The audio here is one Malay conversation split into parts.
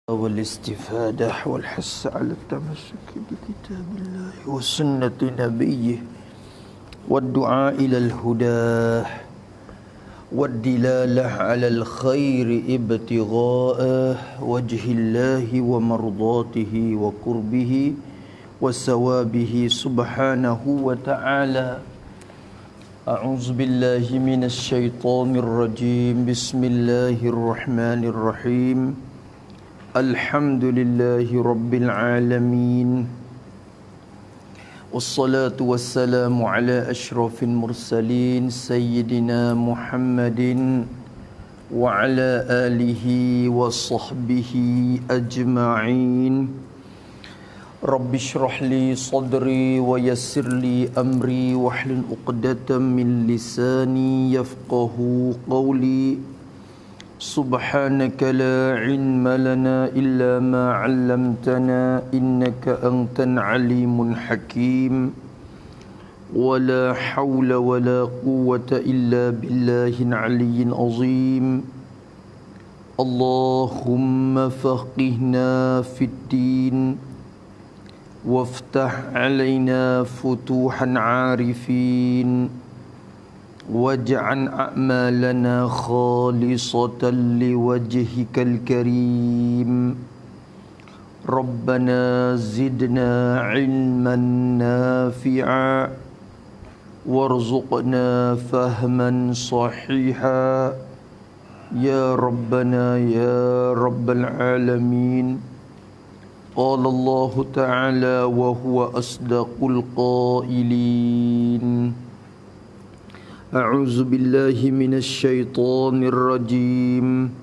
والاستفادة والحث على التمسك بكتاب الله وسنة نبيه والدعاء إلى الهدى والدلالة على الخير ابتغاء وجه الله ومرضاته وقربه وثوابه سبحانه وتعالى. أعوذ بالله من الشيطان الرجيم. بسم الله الرحمن الرحيم. الحمد لله رب العالمين والصلاة والسلام على أشرف المرسلين سيدنا محمد وعلى آله وصحبه أجمعين. رب اشرح لي صدري ويسر لي أمري واحلل عقدة من لساني يفقه قولي. سبحانك لا علم لنا إلا ما علمتنا إنك أنت العليم الحكيم. ولا حول ولا قوة إلا بالله العلي العظيم. اللهم فقهنا في الدين وافتح علينا فتوحا عارفين واجعل أعمالنا خالصة لوجهك الكريم. ربنا زدنا علما نافعا وارزقنا فهما صحيحا يا ربنا يا رب العالمين. قال الله تعالى وهو أصدق القائلين. أعوذ بالله من الشيطان الرجيم.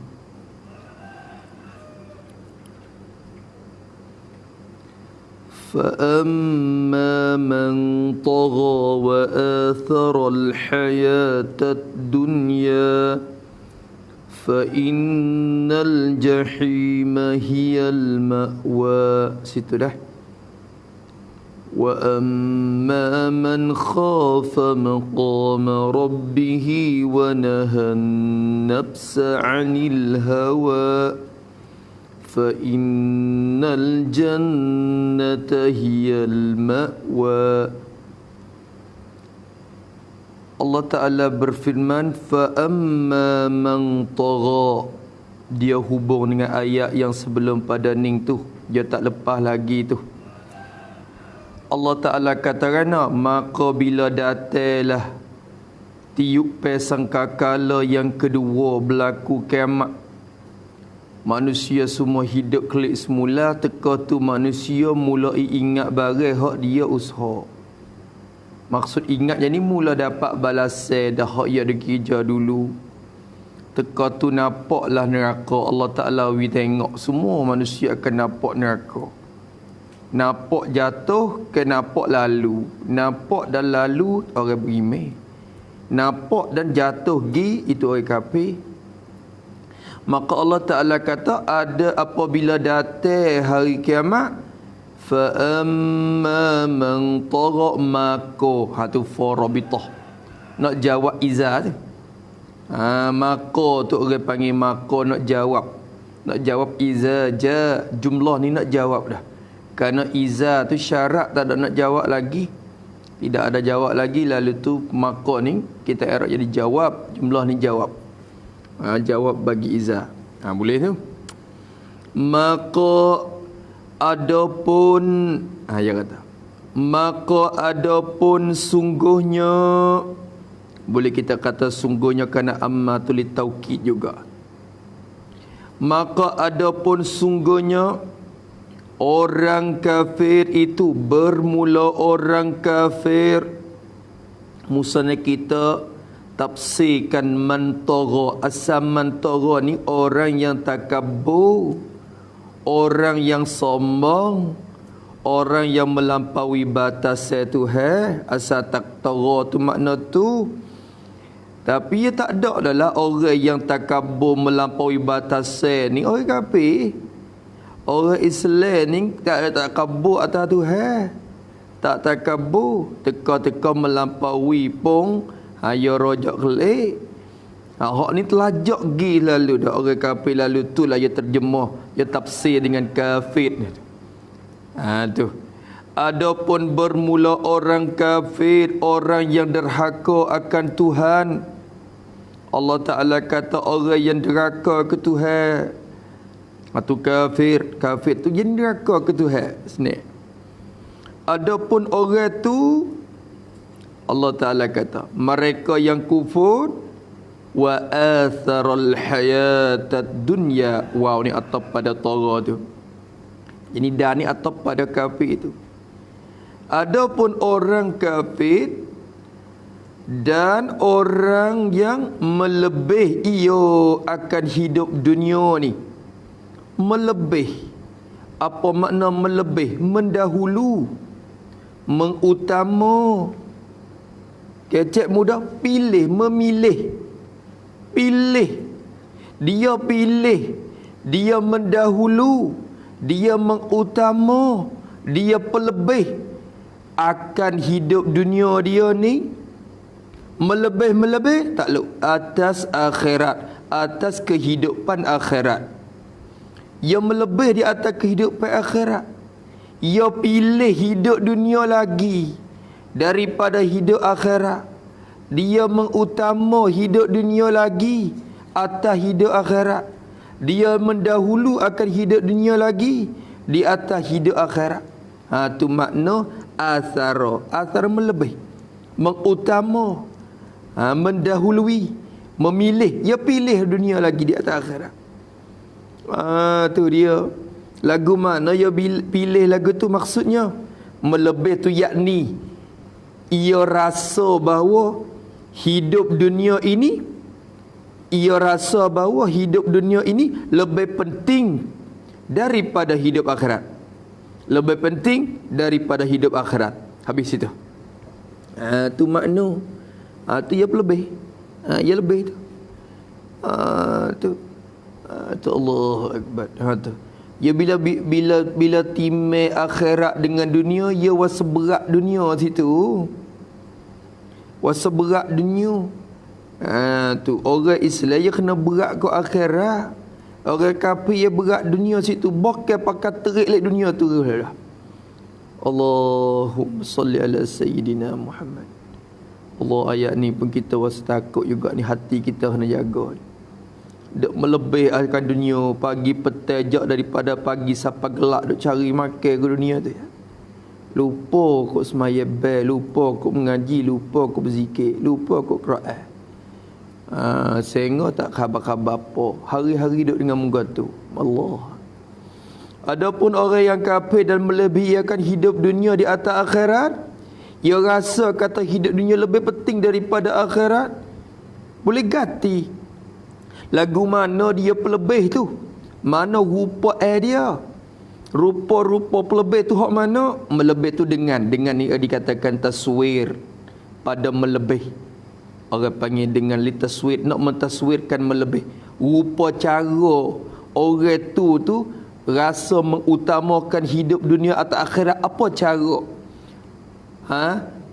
فأما من طغى وآثر الحياة الدنيا فإن الجحيم هي المأوى. Situ dah. وأما من خاف مقام ربه ونهى النفس عن الهوى فإن الجنة هي المأوى. Allah Ta'ala berfirman, فَأَمَّا مَنْ طَغَى. Dia hubung dengan ayat yang sebelum pada ning tu. Dia tak lepas lagi tu. Allah Ta'ala katakan, maka bila datanglah tiup sangkakala yang kedua berlaku kiamat, manusia semua hidup kelik semula. Teka tu manusia mulai ingat barang hak dia usaha. Maksud ingat jadi mula dapat balasan dah hak dia kerja dulu. Teka tu nampaklah neraka. Allah Ta'ala tengok semua manusia akan nampak neraka. Nampak jatuh ke nampak lalu. Nampak dan lalu orang beriman. Nampak dan jatuh gi itu orang kafir. Maka Allah Ta'ala kata ada apabila datang hari kiamat, fa amma man tagha mako. Tu farabitah. Nak jawab iza tu. Mako tu orang panggil mako nak jawab. Nak jawab iza ja. Jumlah ni nak jawab dah. Kerana iza tu syarat tak ada nak jawab lagi. Tidak ada jawab lagi. Lalu tu maka ni kita Arab jadi jawab. Jumlah ni jawab. Jawab bagi iza. Boleh tu. Maka adapun dia kata. Maka adapun sungguhnya. Boleh kita kata sungguhnya kerana amma tu li taukid juga. Maka adapun sungguhnya orang kafir itu bermula orang kafir. Musanya kita tafsirkan mantara. Asal mantara ni orang yang takabur, orang yang sombong, orang yang melampaui batas Tuhan. Asal taktara tu makna tu. Tapi ia tak ada adalah orang yang takabur melampaui batas ni orang kafir. Orang Islam ni tak takabur atas Tuhan. Tak takabur. Teka-teka melampaui pun. Ya rojak kelik. Hak ni telajak gi lalu dah. Orang kafir lalu tu lah dia terjemah. Dia tafsir dengan kafir. Tu. Adapun bermula orang kafir, orang yang derhaka akan Tuhan. Allah Ta'ala kata orang yang derhaka ke Tuhan. Itu kafir. Kafir tu yang derhaka ke Tuhan. Sini. Adapun orang tu, Allah Ta'ala kata, mereka yang kufur wa atharal hayatad dunya. Wow, ni atap pada tara tu. Jadi dah ni atap pada kafir tu. Adapun orang kafir dan orang yang melebih ia akan hidup dunia ni. Melebih. Apa makna melebih? Mendahulu, mengutama. Kecek mudah, pilih, memilih. Pilih. Dia pilih. Dia mendahulu. Dia mengutama. Dia pelebih akan hidup dunia dia ni. Melebih-melebih tak lu atas akhirat, atas kehidupan akhirat. Ia melebih di atas kehidupan akhirat. Ia pilih hidup dunia lagi daripada hidup akhirat. Dia mengutama hidup dunia lagi atas hidup akhirat. Dia mendahulu akan hidup dunia lagi di atas hidup akhirat. Tu makna asara. Asara melebih, mengutama, mendahului, memilih. Dia pilih dunia lagi di atas akhirat. Tu dia. Lagu mana dia pilih lagu tu maksudnya? Melebih tu yakni ia rasa bahawa hidup dunia ini, ia rasa bahawa hidup dunia ini lebih penting daripada hidup akhirat. Lebih penting daripada hidup akhirat. Habis itu. Tu makna. Tu ia lebih. Ia lebih tu. Tu Allahu Akbar. Tu. Ya bila timai akhirat dengan dunia, ya waseberat dunia situ. Waseberat dunia. Tu orang Islam ya kena berat ke akhirat. Orang kafir ya berat dunia situ. Bakal pakai terik lek dunia tu lah. Allahumma salli ala sayyidina Muhammad. Allah, ayat ni pun kita was takut juga ni, hati kita kena jaga. Duk melebih akan dunia, pagi petang jak daripada pagi sampai gelap duk cari makan ke dunia tu. Lupa kok semaya bel, lupa kok mengaji, lupa kok berzikir, lupa kok Quran. Sehingga tak khabar-khabar apa. Hari-hari duduk dengan muka tu. Allah. Adapun orang yang kafir dan melebihi akan hidup dunia di atas akhirat, ia rasa kata hidup dunia lebih penting daripada akhirat, boleh ganti. Lagu mana dia pelebih tu? Mana rupa dia? Rupa-rupa pelebih tu hak mana? Melebih tu dengan ni dikatakan taswir pada melebih. Orang panggil dengan litaswir, nak mentaswirkan melebih. Rupa cara orang tu rasa mengutamakan hidup dunia atas akhirat. Apa cara?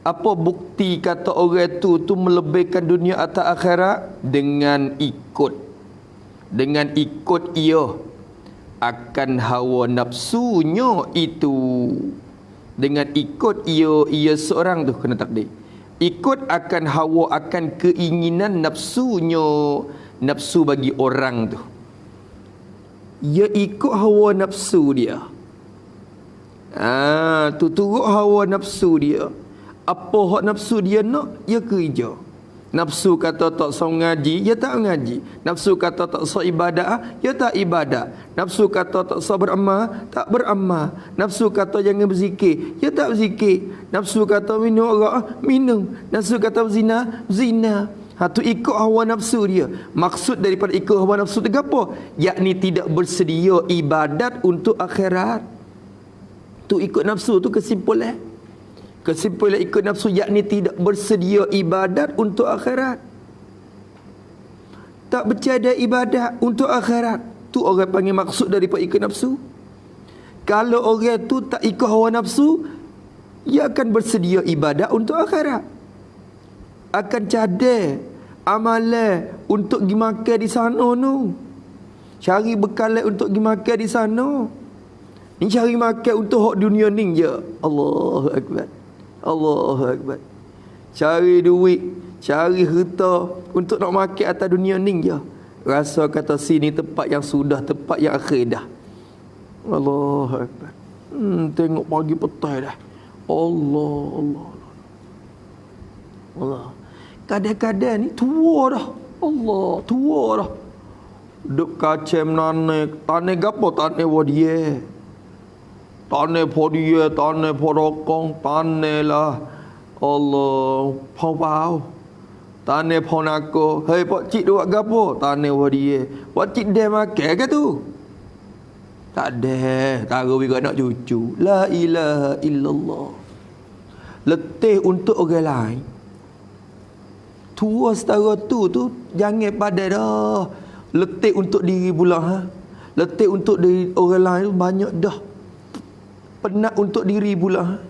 Apa bukti kata orang tu melebihkan dunia atas akhirat? Dengan ikut ia akan hawa nafsunya itu. Dengan ikut ia seorang tu kena takdir. Ikut akan hawa, akan keinginan nafsunya. Nafsu bagi orang tu. Ia ikut hawa nafsu dia. Tu turut hawa nafsu dia. Apa hak nafsu dia nak, ia kerja. Nafsu kata tak sah ngaji, dia tak ngaji. Nafsu kata tak sah ibadah, dia tak ibadah. Nafsu kata tak sah beramal, tak beramal. Nafsu kata jangan berzikir, dia tak berzikir. Nafsu kata minum arak, minum. Nafsu kata berzina, zina. Tu ikut hawa nafsu dia. Maksud daripada ikut hawa nafsu tu apa? Yakni tidak bersedia ibadat untuk akhirat. Tu ikut nafsu tu kesimpulan. Kesimpulan ikut nafsu yakni tidak bersedia ibadat untuk akhirat. Tak bercadar ibadat untuk akhirat. Tu orang panggil maksud daripada ikut nafsu. Kalau orang tu tak ikut hawa nafsu, ia akan bersedia ibadat untuk akhirat. Akan cadar amalan untuk pergi makan di sana tu. Cari bekalan untuk pergi makan di sana. Ni cari makan untuk hak dunia ni je. Allahu Akbar. Allahu Akbar. Cari duit, cari harta untuk nak makan atas dunia ni je. Rasa kata sini tempat yang sudah, tempat yang akhir dah. Allahu Akbar. Tengok pagi petang dah. Allah. Kadang-kadang ni tua dah. Allah, tua dah. Duk kacem tane gapo tane wadiye. Tane podiye, tane porokong, tane lah. Allah, pau. Tane ponako. Hei pak cik buat gapo? Tane wadiye. Pak cik dia makan ke tu? Tak ada. Taruh bagi anak cucu. La ilaha illallah. Letih untuk orang lain. Tua setara tu jangan pada dah. Letih untuk diri pula ha. Letih untuk diri orang lain banyak dah. Penat untuk diri pula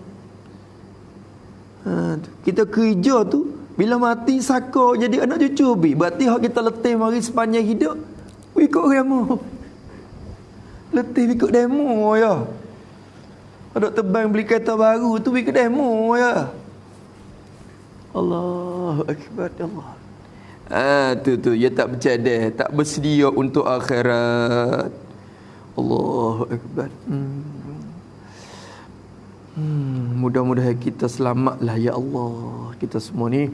ha. Kita kerja tu bila mati saka jadi anak cucu bi. Berarti hak kita letih mari sepanjang hidup ikut demo. Letih ikut demo ya. Ada tebang beli kereta baru tu ikut demo ya. Allahu Akbar Allah. Tu dia tak bercadang, tak bersedia untuk akhirat. Allahu Akbar. Mudah-mudahan kita selamatlah ya Allah. Kita semua ni.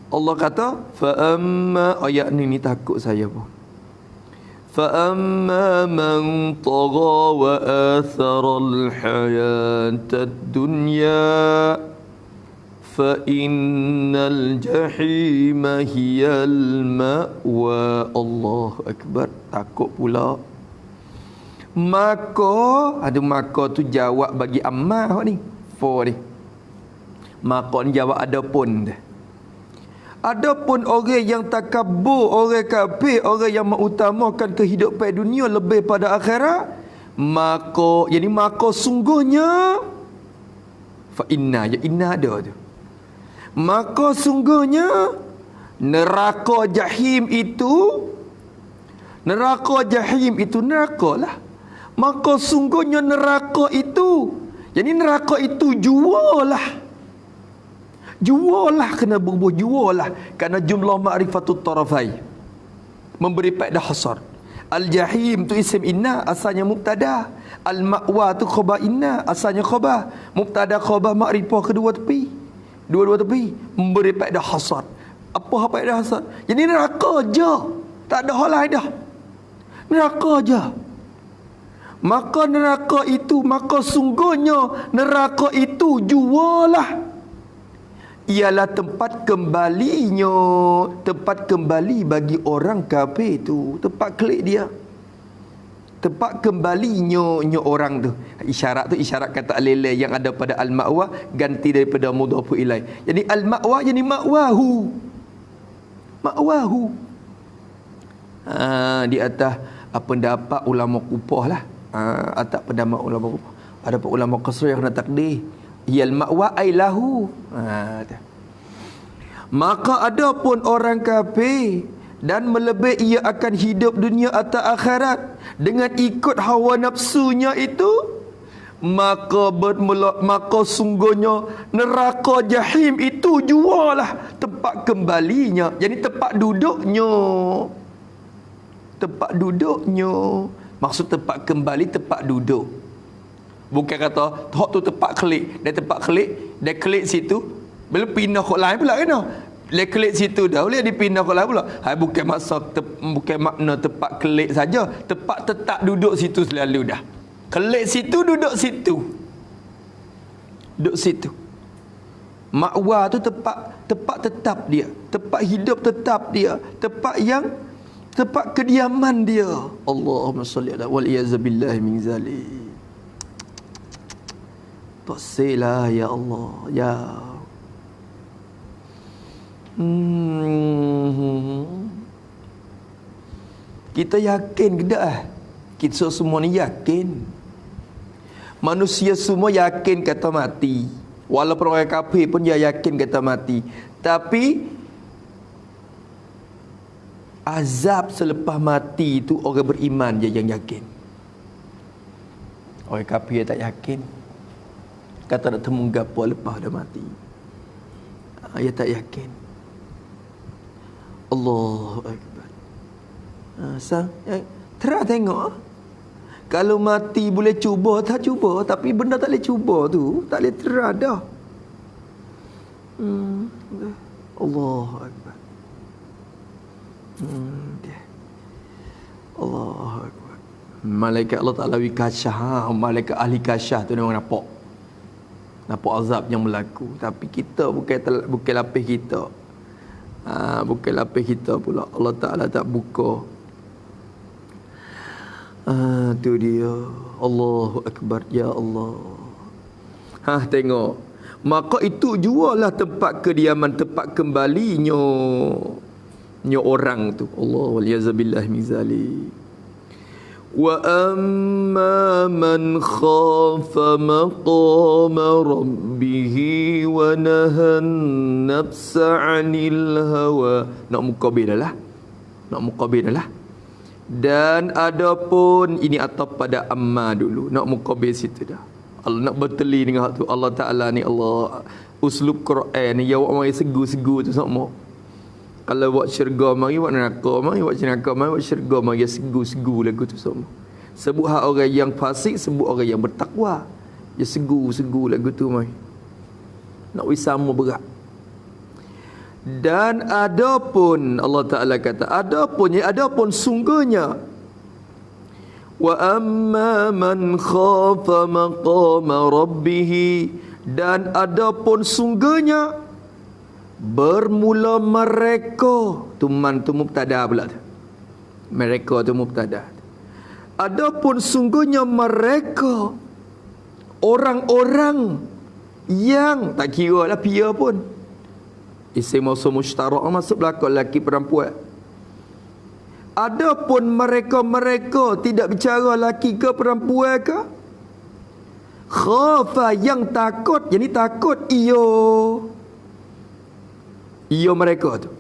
Allah kata, fa amma ayat ni takut saya pun. Fa amma man tagha wa athara al-hayata ad-dunya fa innal jahima hiyal ma'wa. Allahu Akbar. Takut pula. Maka tu jawab bagi ammah ni. For ni. Maka ni jawab adapun dah. Adapun orang yang takabur, orang kafir, orang yang mengutamakan kehidupan dunia lebih pada akhirat, maka sungguhnya fa inna ada tu. Maka sungguhnya neraka jahim itu neraka lah. Maka sungguhnya neraka itu, jadi neraka itu jualah kena berbuah jualah, kerana jumlah ma'rifatut tarafai memberi faedah hasar. Al-jahim tu isim inna, asalnya mubtada. Al-ma'wa tu khabar inna, asalnya khabar. Mubtada khabar ma'rifah kedua tepi, dua-dua tepi memberi faedah hasar. Apa faedah hasar? Jadi neraka je, tak ada hal lain dah. Neraka je. Maka sungguhnya neraka itu jualah, ialah tempat kembali bagi orang kafir tu, tempat kelik dia, tempat kembalinya orang tu. Isyarat kata al-lillah yang ada pada al-ma'wa ganti daripada mudhafu ilaih. Jadi al-ma'wa jadi ma'wahu. Di atas pendapat ulama kupah lah. Atas pendapat ulama kupah. Ada ulama qasr yang kena takdir. Yal ma'wa ay lahu. Maka ada pun orang kafir dan melebih ia akan hidup dunia atau akhirat dengan ikut hawa nafsunya itu, maka sungguhnya neraka jahim itu jualah tempat kembalinya, jadi tempat duduknya. Maksud tempat kembali, tempat duduk. Bukan kata hak tu tempat kelik, dia tempat kelik, dia kelik situ, bila pindah ke lain pula kena. Dia kelik situ dah, boleh dipindah ke lain pula. Bukan makna tempat kelik saja, tempat tetap duduk situ selalu dah. Kelik situ, duduk situ. Duduk situ. Ma'wa tu tempat tetap dia, tempat hidup tetap dia, tempat kediaman dia. Allahumma salli ala wal iyazabillah min zalik. Taksilah ya Allah ya. Kita yakin ke tak? Kita semua ni yakin. Manusia semua yakin kata mati. Walaupun orang kafir pun dia yakin kata mati. Tapi Azab selepas mati itu orang beriman je yang yakin. Orang kafir tak yakin. Kata nak temu gapo lepas dah mati. Dia tak yakin. Allahu Akbar. Terang tengok. Kalau mati boleh cuba, tak cuba. Tapi benda tak boleh cuba tu, tak boleh terang dah. Allahu Akbar. Allahu Akbar. Malaikat Allah Ta'ala wikasyah. Malaikat ahli kasyah tu memang nampak azab yang berlaku. Tapi kita bukan lapis kita. Bukan lapis kita pula. Allah Ta'ala tak buka. Tu dia. Allahu Akbar. Ya Allah. Tengok. Maka itu jualah tempat kediaman, tempat kembalinya orang tu. Allah waliyazabillah min zalik. Wa amma man khafa maqama rabbih wa nahan nafsa 'anil hawa. Nak muqabil dah. Dan adapun ini atap pada amma dulu. Nak muqabil situ dah. Allah nak berteli dengan hak tu. Allah Ta'ala ni Allah uslub Quran ni jawab mari segu-segu tu sama. Kalau buat syurga mari, buat neraka mari, buat neraka mari, buat syurga mari, segu-segu lagu tu sama. Sebut hak orang yang fasik, sebut orang yang bertakwa. Dia segu-segu lagu tu mari. Nak wisama berat. Dan adapun Allah Ta'ala kata, adapun sungguhnya wa amma man khafa maqama rabbih, dan adapun sungguhnya bermula mereka tu man tu mubtada pula tu. Mereka tu mubtada. Adapun sungguhnya mereka orang-orang yang tak kira lah pia pun. Isim mausul musytarak masuk belakang lelaki perempuan. Adapun mereka tidak bicara lelaki ke perempuan ke, khafa yang takut, yani takut iyo mereka tu.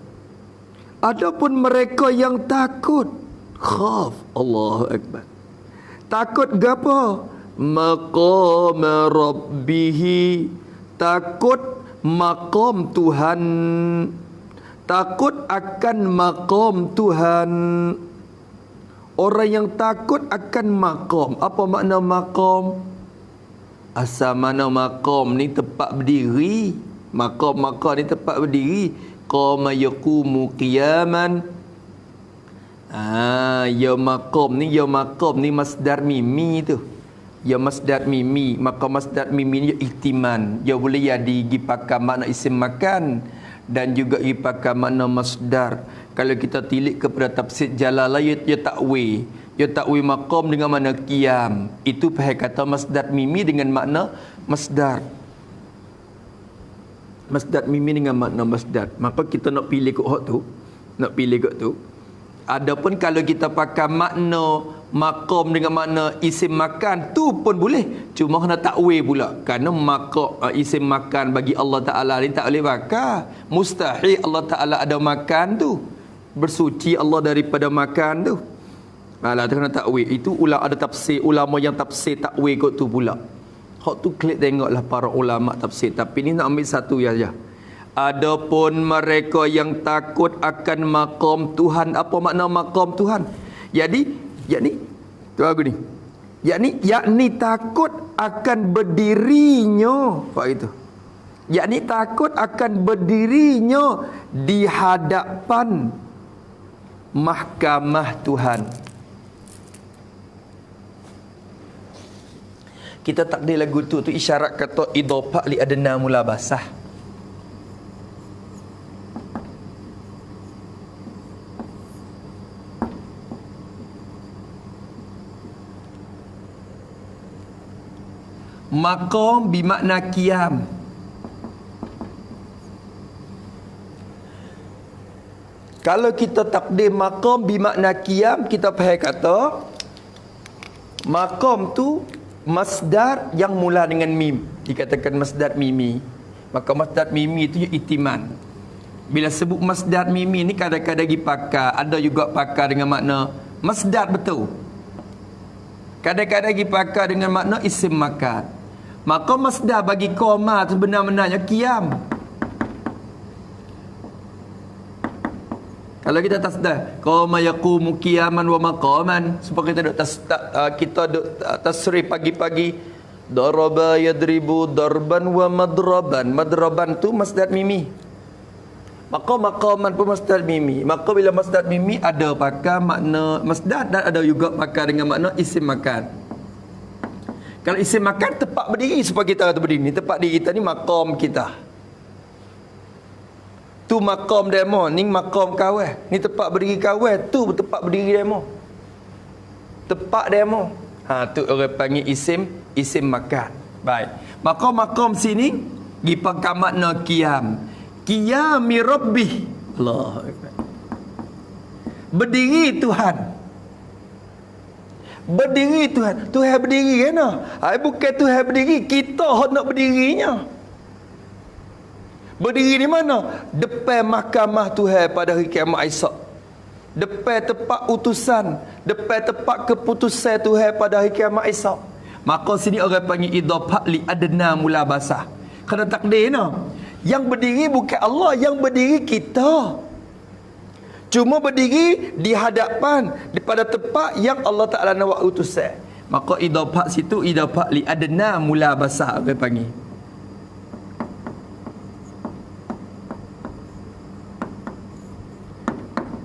Adapun mereka yang takut, khaf, Allahu Akbar. Takut gapo? Maqama rabbih, takut maqam Tuhan, takut akan maqam Tuhan. Orang yang takut akan maqam. Apa makna maqam? Asal mana maqam ni tempat berdiri. Maqam ni tempat berdiri. Qama yaqumu qiyaman. Ya maqam ni masdar mimi tu. Ya masdar mimi, maka masdar mimi ni ihtiman. Ya boleh jadi pakai makna isim makan dan juga pakai makna masdar. Kalau kita tilik kepada tafsir Jalalain, ya takwi. Ya takwi maqam dengan makna qiyam. Itu pakai kata masdar mimi dengan makna masdar. Masdar mimi dengan makna masdar. Maka kita nak pilih kot tu. Adapun kalau kita pakai makna maqam dengan makna isim makan tu pun boleh. Cuma kena takwil pula. Kerana maqam isim makan bagi Allah Ta'ala ni tak boleh pakai. Mustahil Allah Ta'ala ada makan tu. Bersuci Allah daripada makan tu. Alah tu kena takwil. Itu ada tafsir ulama yang tafsir takwil kot tu pula. Hak tu klik tengoklah para ulama tafsir. Tapi ni nak ambil satu saja. Adapun mereka yang takut akan maqam Tuhan. Apa makna maqam Tuhan? Yakni tu aku ni. Yakni takut akan berdirinya. Apa itu? Yakni takut akan berdirinya di hadapan mahkamah Tuhan. Kita takdir lagu tu isyarat kata idhafah li adna mulabasah. Maqam bermakna qiyam. Kalau kita takdir maqam bermakna qiyam, kita faham kata maqam tu masdar yang mula dengan mim. Dikatakan masdar mimi. Maka masdar mimi itu ihtiman. Bila sebut masdar mimi ni kadang-kadang dipakai, ada juga pakai dengan makna masdar betul. Kadang-kadang dipakai dengan makna isim makan. Maka masdar bagi qama tu benar-benarnya qiyam. Kalau kita tasdar qama yaqumu qiyaman wa maqaman, supaya kita duk kita duk tasrif pagi-pagi, daraba yadribu darban wa madraban. Madraban tu masdar mimi. Maka maqaman pun masdar mimi. Maka bila masdar mimi ada pakai makna masdar dan ada juga pakai dengan makna isim makan. Kalau isim makan tempat berdiri supaya kita kata berdiri. Tempat diri kita ni maqam kita. Tu maqam demo, ni maqam kawal. Ni tempat berdiri kawal, tu tempat berdiri demo. Tempat demo. Tu orang panggil isim makan. Baik. Maka maqam sini dipakai makna qiyam. Qiyami Rabbih. Allah. Berdiri Tuhan. Berdiri Tuhan. Tuhan berdiri kan? Bukan Tuhan berdiri, kita nak berdirinya. Berdiri di mana? Depan mahkamah Tuhan pada hari kiamat esok. Depan tempat utusan, depan tempat keputusan Tuhan pada hari kiamat esok. Maka sini orang panggil idhafah li adna mulabasah. Kerana takdir no. Yang berdiri bukan Allah, yang berdiri kita. Cuma berdiri di hadapan, pada tempat yang Allah Ta'ala nak buat utusan. Maka idhafah situ idhafah li adna mulabasah orang panggil.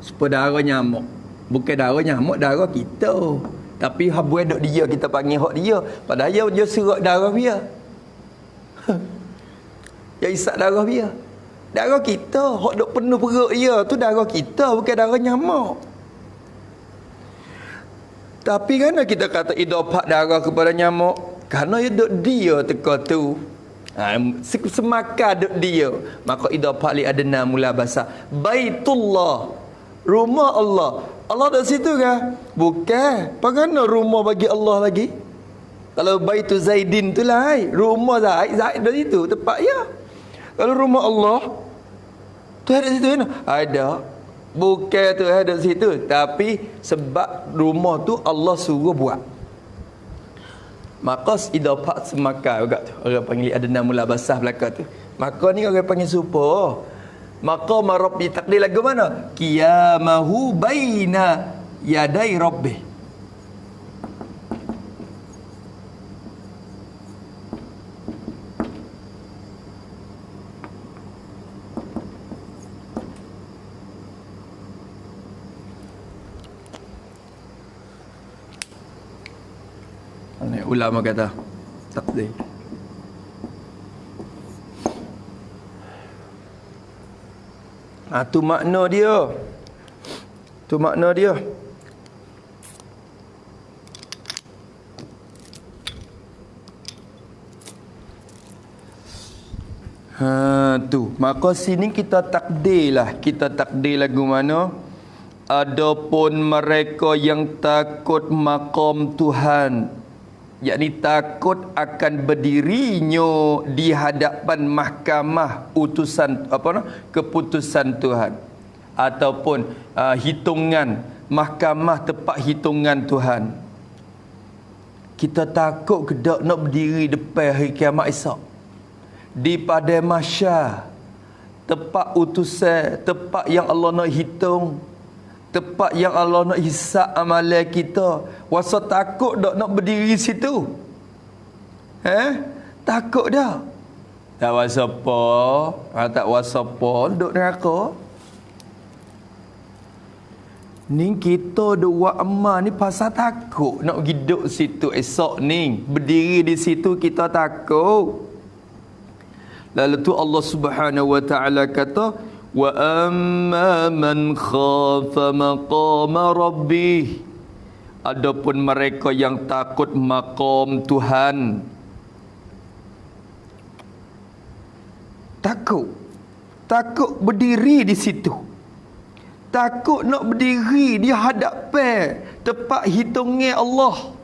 Supaya darah nyamuk. Bukan darah nyamuk, darah kita. Tapi habuai dok dia, kita panggil hak dia. Padahal dia serak darah dia. Dia isap darah dia. Darah kita, hak dok penuh perut dia tu darah kita, bukan darah nyamuk. Tapi kerana kita kata idhafah darah kepada nyamuk, kerana dia dok dia teka tu. Semakan dok dia, maka idhafah li adna mulabasa. Baitullah, rumah Allah. Allah kat situ ke? Bukan. Bagaimana rumah bagi Allah lagi? Kalau Baitu Zaidin tu lah, rumah Zaid dari situ tempat ya. Kalau rumah Allah tu ada situ kan? Ada. Bukan tu ada situ, tapi sebab rumah tu Allah suruh buat. Maka idhafah semakan juga tu. Orang panggil adna mulabasah belaka tu. Maka ni orang panggil supa. Maka Rabbi takdir lagu mana? Qiyamahu baina yaday Rabbih. Ulama kata takdir. Tu makna dia. Tu makna dia. Tu. Maka sini kita takdirlah. Kita takdir lagu mana? Adapun mereka yang takut maqam Tuhan, yakni takut akan berdirinya di hadapan mahkamah utusan keputusan Tuhan, ataupun hitungan mahkamah tempat hitungan Tuhan. Kita takut kedak nak berdiri depan hari kiamat esok di padang mahsyar, tempat utusan, tempat yang Allah nak hitung, tempat yang Allah nak hisap amalan kita. Wasa takut dak nak berdiri situ? Takut dah. Tak wasa apa? Tak wasa apa duk neraka. Ni kita duk buat amal ni pasal takut nak pergi duduk situ esok ni. Berdiri di situ kita takut. Lalu tu Allah Subhanahu wa taala kata, wa amma man khafa maqama rabbih. Adapun mereka yang takut maqam Tuhan, takut berdiri di situ, takut nak berdiri di hadapan tempat hitungnya Allah.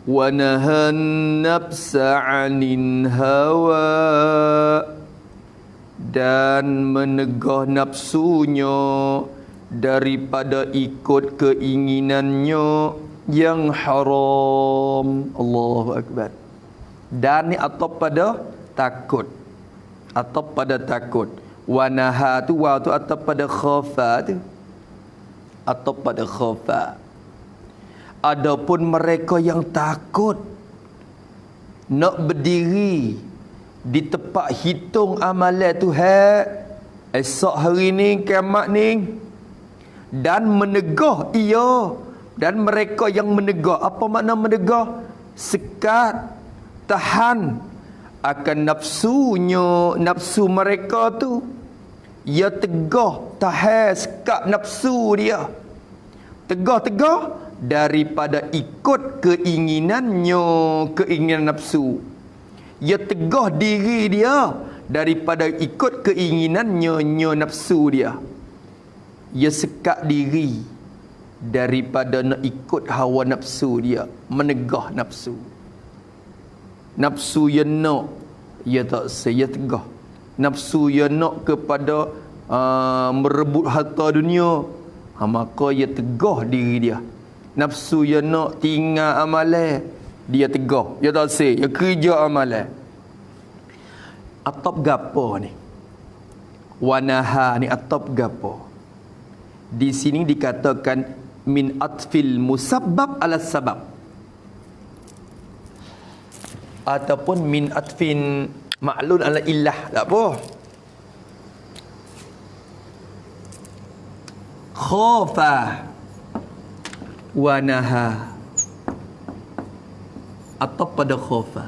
Wa nahan nafsa 'anil hawa. dan menegah nafsunya daripada ikut keinginannya yang haram. Allahu Akbar. Dan ni atau pada takut, atau pada takut. Wanaha tu, wa tu atau pada khafa tu, atau pada khafa. Adapun mereka yang takut nak berdiri di tempat hitung amalan Tuhan esok hari ni, kiamat ni, dan menegah ia, dan mereka yang menegah. Apa makna menegah? Sekat, tahan akan nafsunya, nafsu mereka tu. Ia tegah, tahan, sekat nafsu dia. Tegah-tegah daripada ikut keinginannya, keinginan nafsu. Ia tegah diri dia daripada ikut keinginannya, nafsu dia. Ia sekat diri daripada nak ikut hawa nafsu dia, menegah nafsu. Nafsu yang nak, ia tak saya tegah. Nafsu yang nak kepada merebut harta dunia, maka ia tegah diri dia. Nafsu yang nak tinggal amalan, dia tegah. Dia tak say, dia kerja amalan. Atap gapo ni? Wanaha ni atap gapo? Di sini dikatakan min atfil musabbab ala sabab, ataupun min atfin ma'lun ala illah. Tak apa. Khafa wa naha, atau pada khafa.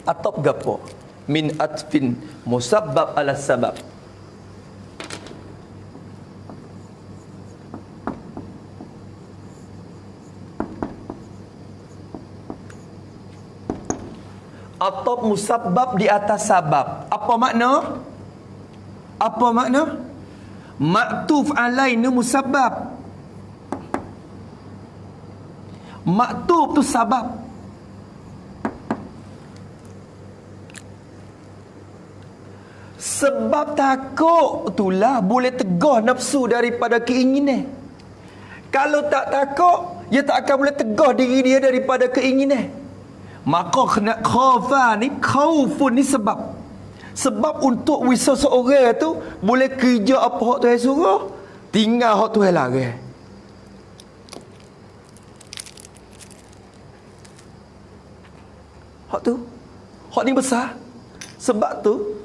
Atau gapo? Min atfin musabbab ala sabab. Atau musabbab di atas sabab. Apa makna? Apa makna? Maktuf alaih ni musabbab. Maktuf tu sabab. Sebab takut itulah boleh tegah nafsu daripada keinginan. Kalau tak takut, dia tak akan boleh tegah diri dia daripada keinginan. Maka kena khafa ni, khaufun ni sebab. Sebab untuk wisah seorang tu boleh kerja apa hak Tuhan suruh, tinggal hak Tuhan larang. Hak tu, hak ni besar. Sebab tu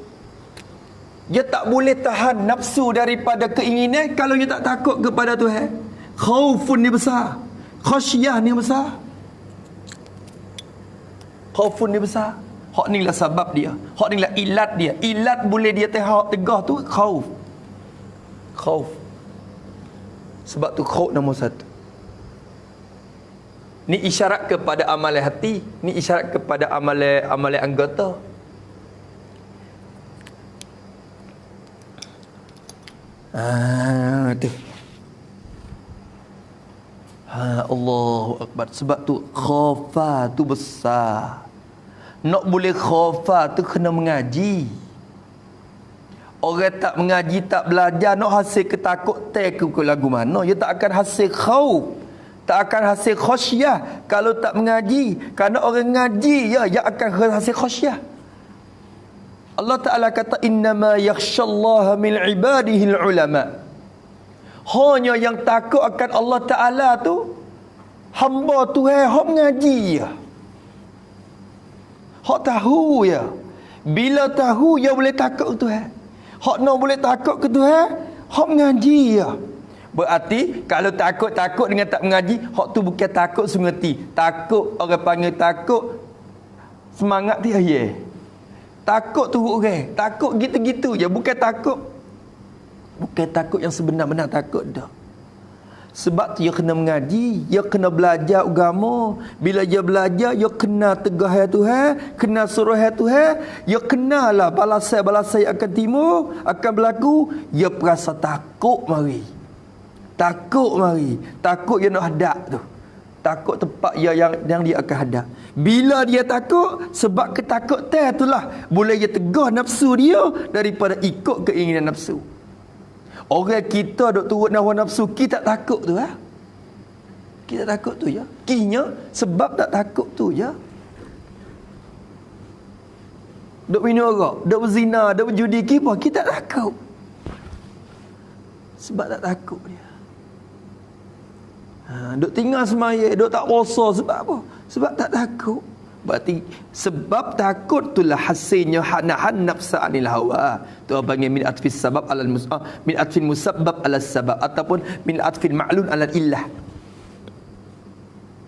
dia tak boleh tahan nafsu daripada keinginan kalau dia tak takut kepada Tuhan. Khaufun ni besar, khasyah ni besar. Khaufun ni besar. Hak ni lah sebab dia. Hak ni lah ilat dia. Ilat boleh dia tegah tu khauf. Khauf. Sebab tu khauf nombor satu. Ni isyarat kepada amalan hati. Ni isyarat kepada amalan anggota. Tu. Allahu Akbar. Sebab tu khafa tu besar. Nak boleh khafa tu kena mengaji. Orang tak mengaji, tak belajar, nak hasil ketakut ke lagu mana, dia tak akan hasil khauf, tak akan hasil khasyah kalau tak mengaji. Kerana orang ngaji ya akan hasil khasyah. Allah Ta'ala kata innama yakhshallaha min ibadihil ulama. Hanya yang takut akan Allah Ta'ala tu hamba Tuhan hak mengaji ya. Hak tahu ya. Bila tahu ya boleh takut ke Tuhan. Hak nak boleh takut ke Tuhan, hak mengaji ya. Berarti kalau takut dengan tak mengaji, hak tu bukan takut semati. Takut, orang panggil takut semangat dia ya. Takut tu orang, takut gitu-gitu je, bukan takut. Bukan takut yang sebenar-benar takut dah. Sebab tu dia kena mengaji, dia kena belajar agama. Bila dia belajar, dia kena tegah Tuhan, kena suruh Tuhan, dia kenalah balasan-balasan yang akan timur, akan berlaku. Dia perasa takut mari. Takut mari. Takut dia nak hadap tu. Takut tempat yang dia akan hadap. Bila dia takut, sebab ketakutan itulah boleh dia tegah nafsu dia daripada ikut keinginan nafsu. Orang kita duk turut hawa nafsu, kita tak takut tu lah. Kita takut tu ya. Kinya sebab tak takut tu ya. Duk minum arak, duk berzina, duk berjudi, kita tak takut. Sebab tak takut dia. Duk tinggal semaya, duk tak puasa sebab apa? Sebab tak takut. Berarti sebab takut itulah hasilnya nahan nafsa anil hawa. Tu panggil min atfis sabab alal min atfil musabbab alal sabab ataupun min atfil ma'lun alal illah.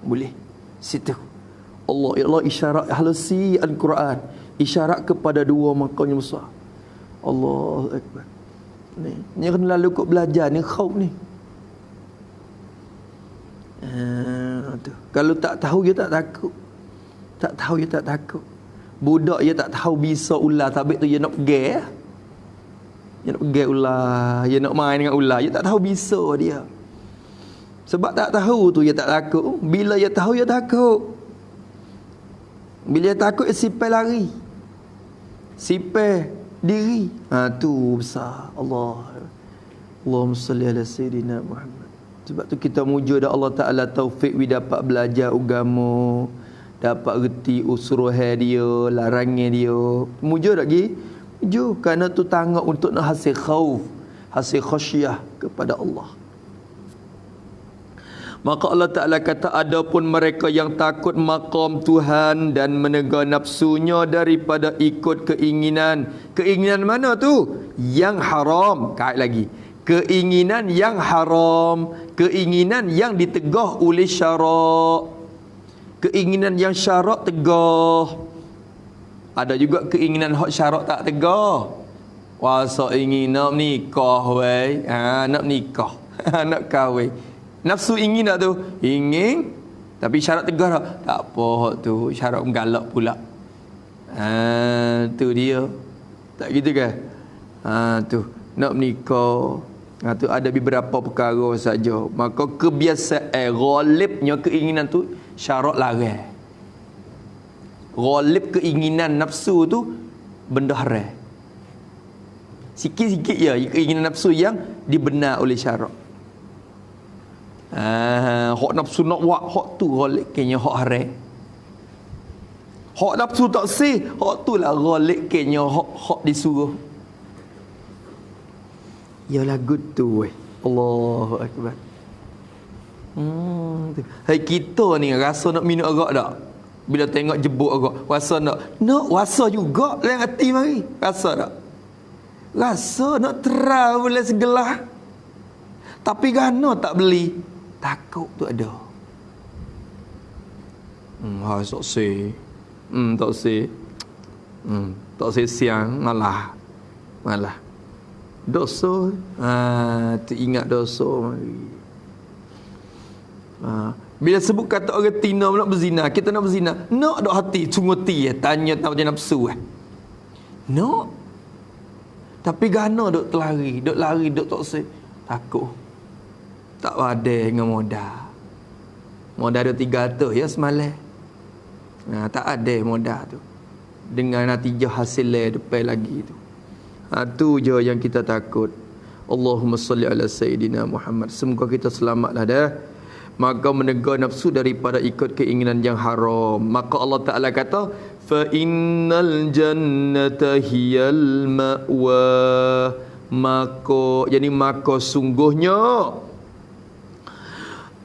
Boleh. Situ. Allah isyarat halusi al-Quran. Isyarat kepada dua makam yang besar. Allahu akbar. Ni kena lalu kau belajar ni khauf ni. Tu. Kalau tak tahu dia tak takut. Tak tahu dia tak takut. Budak dia tak tahu bisa ular tabik tu dia nak pergi. Dia nak pergi ular, dia nak main dengan ular, dia tak tahu bisa dia. Sebab tak tahu tu dia tak takut. Bila dia tahu dia takut. Bila dia takut dia sipai lari. Sipai diri. Tu besar. Allahumma salli ala sayyidina Muhammad. Sebab tu kita muja dah Allah Ta'ala taufik we dapat belajar agama, dapat reti usruhai dia, larangan dia. Muja tak lagi? Muja. Kerana tu tangguh untuk nak hasil khauf, hasil khasyah kepada Allah. Maka Allah Ta'ala kata, adapun mereka yang takut maqam Tuhan dan menegah nafsunya daripada ikut keinginan. Keinginan mana tu? Yang haram. Kait lagi. Keinginan yang haram, keinginan yang ditegah oleh syarak. Keinginan yang syarak tegah. Ada juga keinginan hak syarak tak tegah. Wasa ingin nak nikah wei. Nak nikah. Nak kahwin. Nafsu ingin tak tu? Ingin. Tapi syarat tegah tak? Tak apa hak tu. Syarat menggalak pula. Tu dia. Tak gitu kan? Tu. Nak menikah. Tu ada beberapa perkara saja. Maka kebiasaan ghalibnya keinginan tu syarat larang. Ghalib keinginan nafsu tu benda haram. Sikit-sikit ya keinginan nafsu yang dibenar oleh syarak. Hak nafsu nak buat hak tu ghalib kenya hak haram. Hak nafsu tak sih, hak tu lah ghalib kenya hak disuruh. Yalah good tu weh. Allahu akbar. Hai kita ni rasa nak minum arak tak? Bila tengok jebuk arak, rasa nak? Nak rasa juga dalam hati mari. Rasa tak? Rasa nak terang boleh segelah. Tapi gana tak beli? Takut tu ada. Tak say. Tak say. Tak say siang malah. Dosa. Teringat dosa mari. Bila sebut kata orang tina nak berzina, kita nak berzina, nak dok hati cunguti tanya tak macam nafsu nak. Tapi gana dok lari dok tak se takut. Tak ada dengan modal. Modal ada 300 ya semalam. Tak ada modal tu. Dengan natijah hasil depan lagi tu. Tu je yang kita takut. Allahumma salli ala sayyidina Muhammad. Semoga kita selamatlah dah. Maka menegah nafsu daripada ikut keinginan yang haram. Maka Allah Ta'ala kata, fa innal jannata hiyal ma'wa. Maka sungguhnya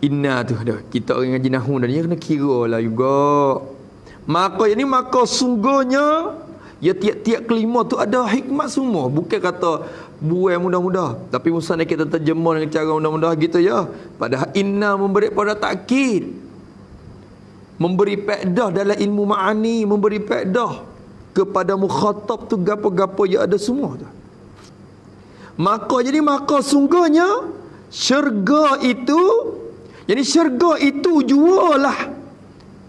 inna tu dah. Kita orang ngaji nahwu dah ni kena kira lah juga. Maka sungguhnya ya tiap-tiap kelima tu ada hikmat semua. Bukan kata buai mudah-mudah. Tapi Musa kita terjemah dengan cara mudah-mudah gitu ya. Padahal inna memberi pada takkid. Memberi faedah dalam ilmu ma'ani. Memberi faedah kepada mukhatab tu gapo-gapo yang ada semua tu. Maka sungguhnya syurga itu. Jadi syurga itu jualah.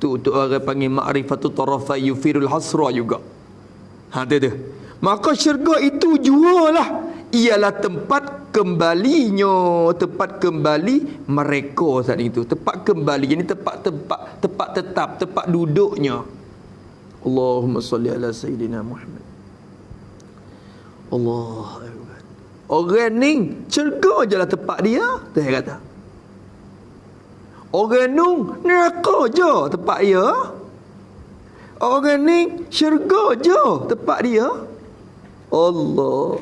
Tu orang panggil ma'rifatul tarafai yufirul hasra juga. Tu. Maka syurga itu jualah. Ialah tempat kembalinya, tempat kembali mereka saat itu. Tempat kembali, jadi tempat tetap, tempat duduknya. Allahumma salli ala Sayyidina Muhammad. Allah Akbar. Orang ni syurga je lah tempat dia, Tuhan kata. Orang ni neraka je tempat dia. Orang ni syurga je tempat dia. Allah.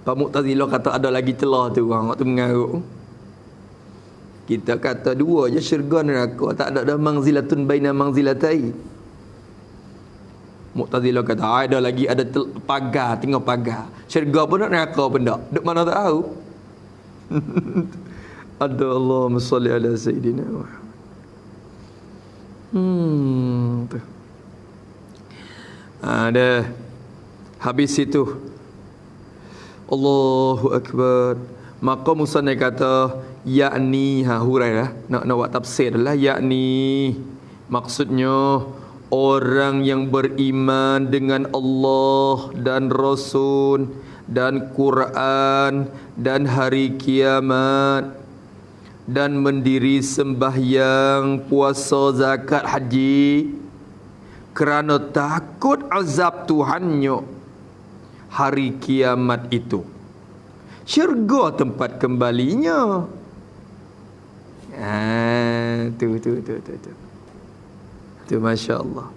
Pak Mu'tazilah kata ada lagi celah tu orang waktu mengaruk. Kita kata dua je, syurga neraka, tak ada dah manzilatun baina manzilatai. Mu'tazilah kata ada lagi, ada pagar, tengah pagar. Syurga pun tak, neraka pun tak. Duk mana tak tahu. Ada Allahumma salli ala Sayyidina Muhammad. Tu. Ada. Habis itu Allahu Akbar. Maka musannif kata yakni Hurairah nak buat tafsir lah, yakni maksudnya orang yang beriman dengan Allah dan Rasul dan Quran dan hari kiamat dan mendiri sembahyang, puasa, zakat, haji kerana takut azab Tuhannya hari kiamat itu. Syurga tempat kembalinya. Tu masya-Allah.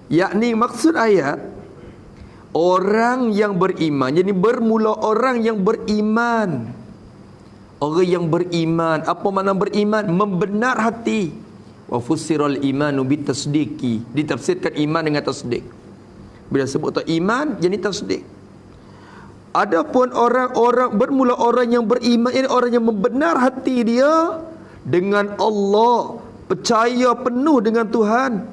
Yakni maksud ayat orang yang beriman. Jadi bermula orang yang beriman. Orang yang beriman. Apa makna beriman? Membenar hati. Wa fussiral imanu bitasdiqi. Ditafsirkan iman dengan tasdik. Bila sebut iman, jadi tasdik. Adapun orang-orang bermula orang yang beriman, ini orang yang membenar hati dia dengan Allah, percaya penuh dengan Tuhan.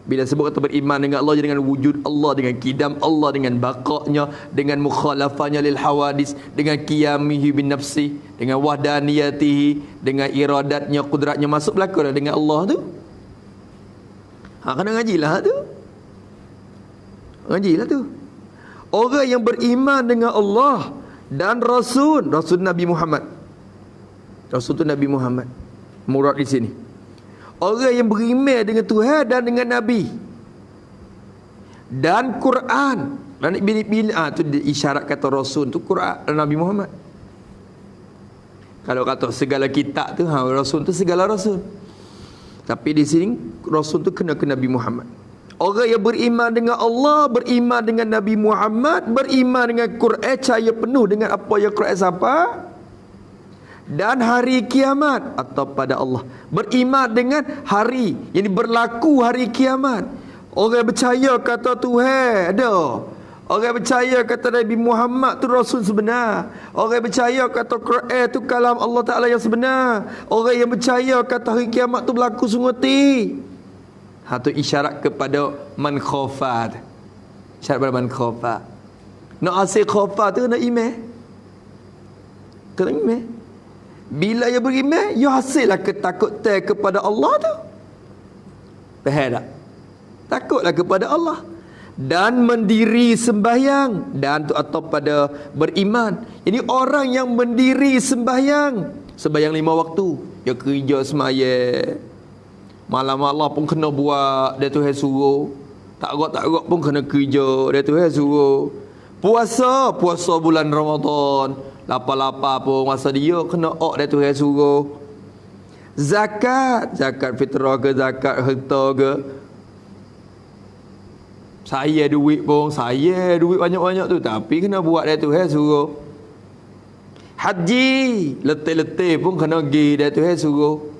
Bila sebut kata beriman dengan Allah, dengan wujud Allah, dengan kidam Allah, dengan baqa'nya, dengan mukhalafahnya lil hawadis, dengan qiyamihi bin nafsi, dengan wahdaniyatihi, dengan iradatnya, kudratnya, masuk belaka dengan Allah tu. Kena ngajilah tu. Ngajilah tu. Orang yang beriman dengan Allah dan Rasul Nabi Muhammad. Rasul tu Nabi Muhammad. Murad di sini. Orang yang beriman dengan Tuhan dan dengan Nabi. Dan Quran. Dan bila tu isyarat kata Rasul tu Quran dan Nabi Muhammad. Kalau kata segala kitab tu, Rasul tu segala Rasul. Tapi di sini Rasul tu kena ke Nabi Muhammad. Orang yang beriman dengan Allah, beriman dengan Nabi Muhammad, beriman dengan Quran, percaya penuh dengan apa yang Quran sampai, dan hari kiamat atau pada Allah. Beriman dengan hari, yang berlaku hari kiamat. Orang yang percaya kata Tuhan ada. Orang yang percaya kata Nabi Muhammad tu Rasul sebenar. Orang yang percaya kata Quran tu kalam Allah Ta'ala yang sebenar. Orang yang percaya kata hari kiamat tu berlaku sungguh-sungguh. Itu isyarat kepada man khafat. Isyarat kepada man khafat. Nak hasil khafat tu nak iman. Kena iman. Bila ia beriman, ia hasillah ketakutan kepada Allah tu. Faham tak? Takutlah kepada Allah. Dan mendiri sembahyang. Dan tu atau pada beriman. Jadi orang yang mendiri sembahyang. Sembahyang 5 waktu. Dia kerja semayang. Malam-malam pun kena buat, dia Tuhan suruh. Tak rot pun kena kerja, dia Tuhan suruh. Puasa bulan Ramadan. Lapar-lapar pun masa dia kena dia Tuhan suruh. Zakat fitrah ke, zakat harta ke. Saya duit banyak-banyak tu, tapi kena buat dia Tuhan suruh. Haji, letih-letih pun kena pergi, dia Tuhan suruh.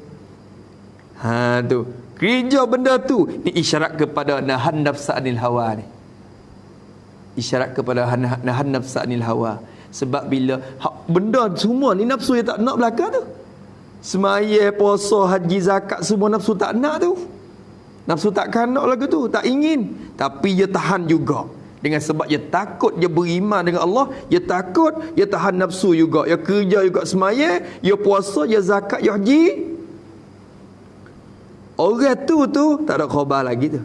Tu kerja benda tu ni isyarat kepada nahan nafsa anil hawa ni. Isyarat kepada nahan nafsa anil hawa. Sebab bila benda semua ni nafsu yang tak nak belaka tu. Semaya, puasa, haji, zakat semua nafsu tak nak tu. Nafsu tak nak lagu tu, tak ingin, tapi dia tahan juga. Dengan sebab dia takut, dia beriman dengan Allah, dia takut, dia tahan nafsu juga. Dia kerja juga semaya, dia puasa, dia zakat, dia haji. Orang tu tak ada khabar lagi tu.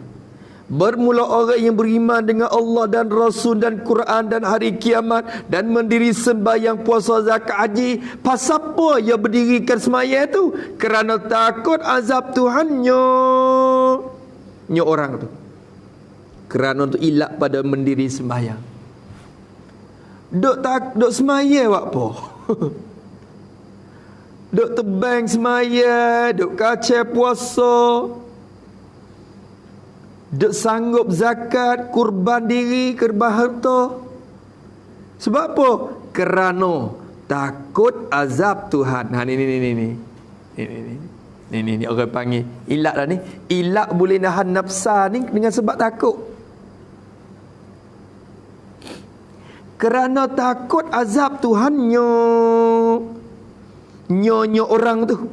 Bermula orang yang beriman dengan Allah dan Rasul dan Quran dan hari kiamat dan mendiri sembahyang, puasa, zakat, haji. Pasal apa ia berdirikan sembahyang tu? Kerana takut azab Tuhannya. Nya orang tu. Kerana untuk ilak pada mendiri sembahyang. Duk sembahyang buat apa? Duk tebang sembahyang, duk kacau puasa. Duk sanggup zakat, kurban diri, kurban harta. Sebab apa? Kerana takut azab Tuhan. Ini orang panggil ilak lah ni. Ilak boleh nahan nafsa ni dengan sebab takut. Kerana takut azab Tuhannya. Nyonya orang tu,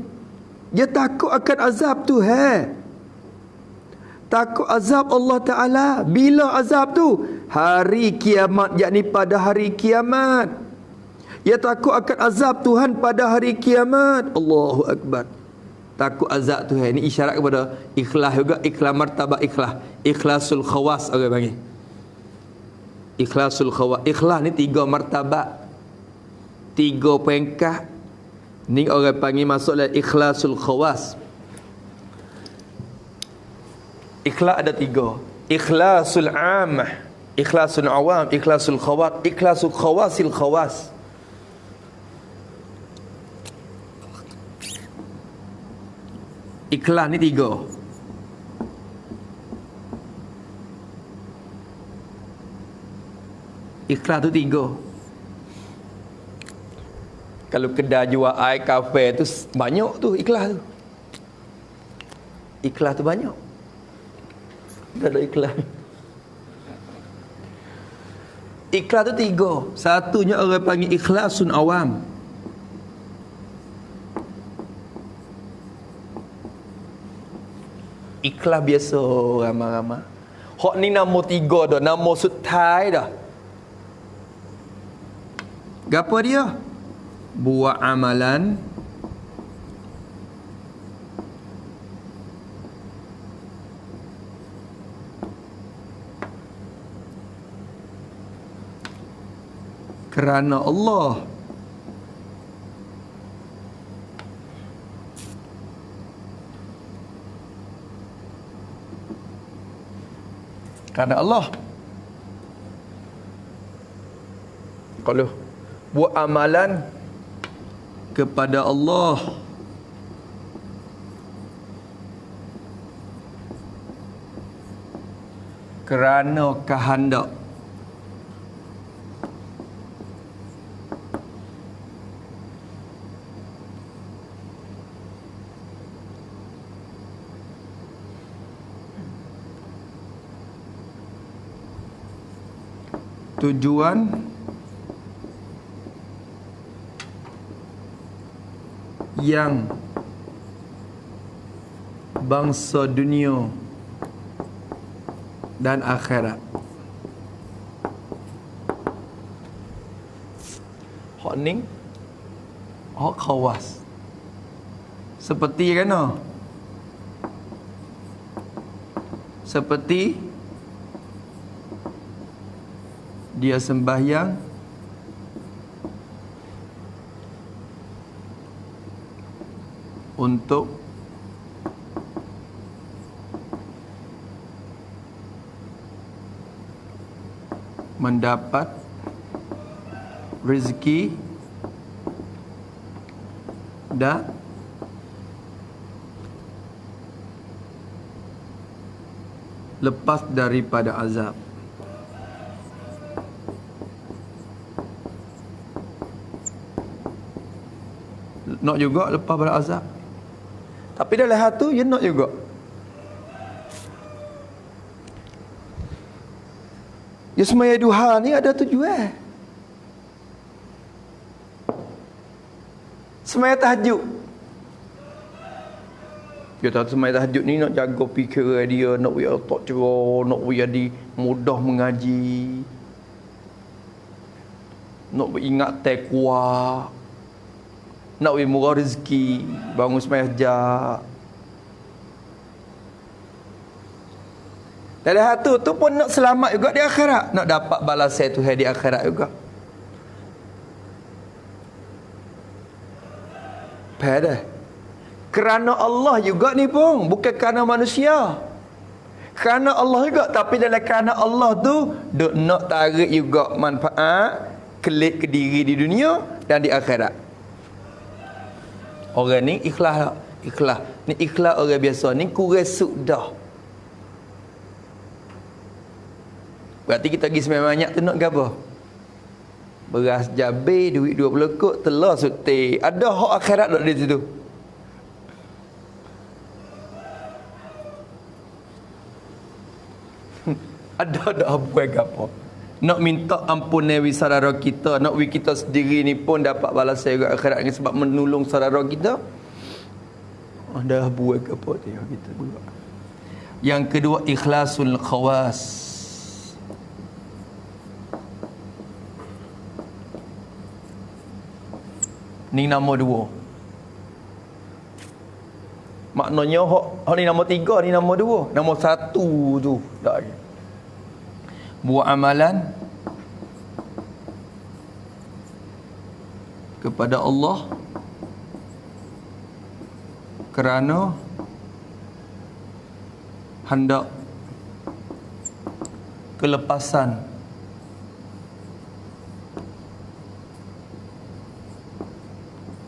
dia takut akan azab Tuhan. Takut azab Allah Ta'ala. Bila azab tu? Hari kiamat, yakni pada hari kiamat. Ia takut akan azab Tuhan pada hari kiamat. Allahu Akbar. Takut azab Tuhan. Ini isyarat kepada ikhlas juga. Ikhlas martabak ikhlas. Ikhlasul khawas orang panggil. Ikhlasul khawas. Ikhlas ni 3 martabak, 3 peringkat. Ni orang panggil masuklah ikhlasul khawas. Ikhlas ada 3. Ikhlasul ammah, ikhlasul awam, ikhlasul khawas, ikhlasul khawasil khawas. Ikhlas ni 3. Ikhlas tu 3. Kalau kedai jual air kafe tu banyak tu ikhlas tu. Ikhlas tu banyak. Tak ada ikhlas. Ikhlas tu 3. Satunya orang panggil ikhlasun awam. Ikhlas biasa ramai-ramai. Hak ni nama 3 dah, nama sutai dah. Gapo dia? Buat amalan kerana Allah. Kerana Allah. Kalau buat amalan kepada Allah, kerana kehendak. Tujuan yang bangsa dunia dan akhirat. Hak ni hak khawas. Seperti kan? Seperti dia sembahyang untuk mendapat rezeki dan lepas daripada azab. Nak juga lepas pada azab. Tapi dalam hati dia nak juga. Ya semaya duha ni ada tujuan. Semaya tahajud. Dia tahu semaya tahajud ni nak jaga fikiran dia, nak biar otak cerah, nak biar dia mudah mengaji. Nak ingat takwa. Nak beri murah rezeki, bangun sembahyang hajat. Dari hatu tu pun nak selamat juga di akhirat, nak dapat balasan Tuhan di akhirat juga. Faham dah? Kerana Allah juga ni pun, bukan kerana manusia. Kerana Allah juga, tapi dalam kerana Allah tu duk nak tarik juga manfaat kelik ke diri di dunia dan di akhirat. Orang ni ikhlas tak? Ikhlas. Ni ikhlas orang biasa ni kurang sudah. Berarti kita pergi sembahyang banyak tu nak gapo? Beras jabe, duit 20 kok, telur sutik. Ada hak akhirat tak di situ? Ada buat gapo? Nak minta ampunan wi saudara kita, nak wi kita sendiri ni pun dapat balasan juga akhirat ni sebab menolong saudara kita. Ada buat gapo dia kita buat. Yang kedua, ikhlasul khawas. Ni nama dua. Maknanya hak ni nama tiga, ni nama dua. Nama satu tu tak ada. Buat amalan kepada Allah kerana hendak kelepasan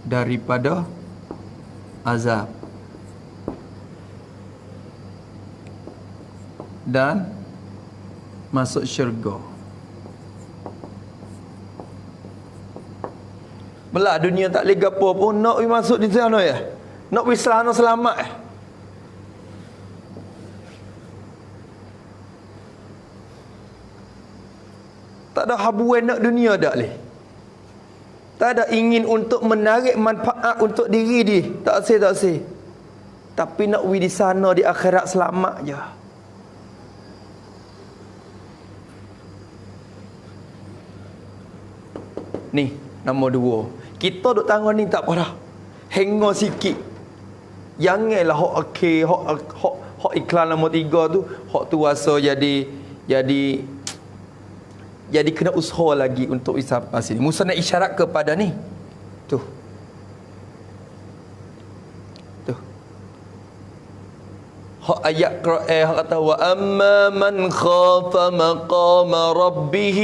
daripada azab dan masuk syurga. Belah dunia tak boleh gapo pun nak pergi masuk di sana ya. Nak pergi selamat. Tak ada habuan nak dunia dak leh. Tak ada ingin untuk menarik manfaat untuk diri dia. Tak say. Tapi nak pergi di sana di akhirat selamat je. Ni nombor dua. Kita duk tangan ni tak apa dah. Hengor sikit. Janganlah hak akhir, hak iklan nombor 3 tu, hak tu rasa jadi kena usaha lagi untuk isapa sini. Musa nak isyarat kepada ni. Tu. Hak ayat Quran hak kata wa amma man khafa maqama rabbih.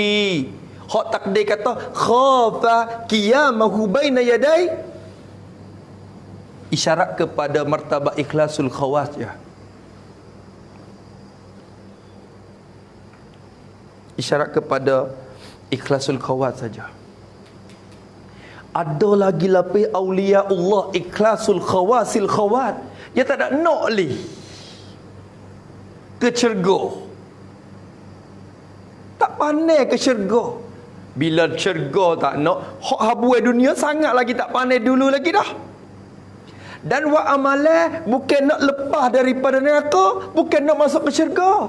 Hak takdir kata khafa qiyamahu baina yadai, isyarat kepada martabat ikhlasul khawas je. Isyarat kepada ikhlasul khawas saja. Ada lagi lapis aulia Allah ikhlasul khawasil khawat. Dia tak ada nak leh ke syurga. Tak pandai ke syurga. Bila syurga tak nak, hak habuai dunia sangat lagi tak pandai dulu lagi dah. Dan wa amalah bukan nak lepas daripada neraka, bukan nak masuk ke syurga.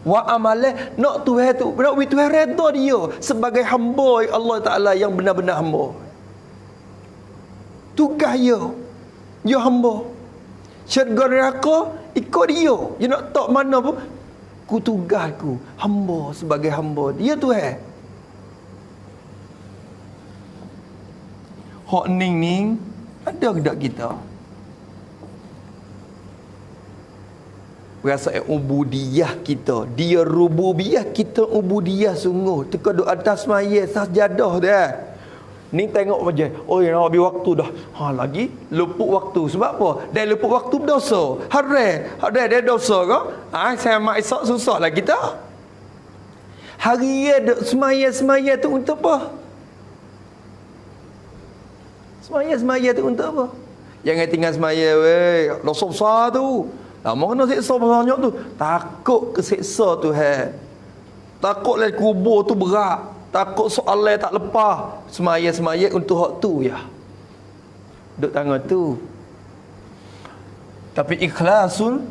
Wa amalah nak Tuhan tu, nak Tuhan redha dia sebagai hamba Allah Taala yang benar-benar hamba. Tugas dia hamba. Syurga neraka ikut dia. Dia nak tak mana pun, ku tugasku hamba sebagai hamba dia Tuhan. Hak ning ada ke tak kita? Perasaan ubudiyah kita, dia rububiyah kita ubudiyah sungguh. Teka duk atas maya sajadah dah. Ni tengok aja. Oh ya nak habis waktu dah. Lagi luput waktu. Sebab apa? Dah luput waktu berdosa. Haram dia dosa ke? Saya mak esok susah lah kita. Hari duk semaya tu untuk apa? Semaya tu untuk apa? Jangan tinggal semaya weh. Dosa besar tu. Lama kena seksa banyak tu. Takut keseksa Tuhan. Takut lagi kubur tu berat. Takut soalan tak lepas. Semaya untuk hak tu ya. Duk tangan tu. Tapi ikhlasul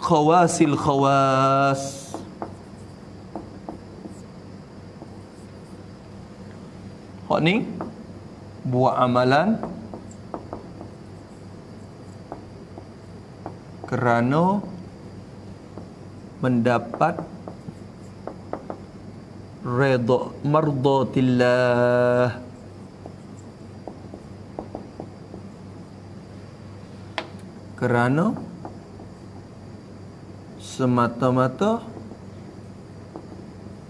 khawasil khawas. Hak ni buat amalan kerana mendapat redha mardatillah. Kerana semata-mata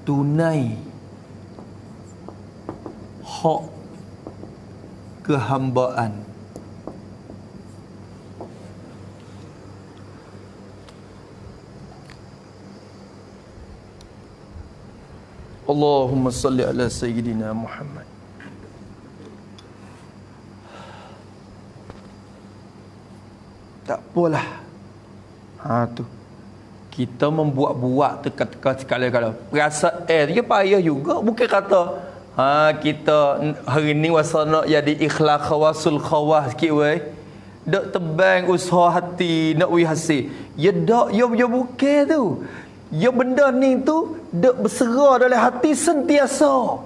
tunai hak kehambaan. Allahumma salli ala Sayyidina Muhammad. Tak apalah. Tu. Kita membuat-buat teka-teka sekali-kala. Perasaan dia payah juga. Bukan kata kita hari ni wasana jadi ikhlas khawasul khawas sikit weh. Dak tebang usaha hati nak wi hasil. Ya dak ya bukan tu. Ya benda ni tu dak bersera dalam hati sentiasa.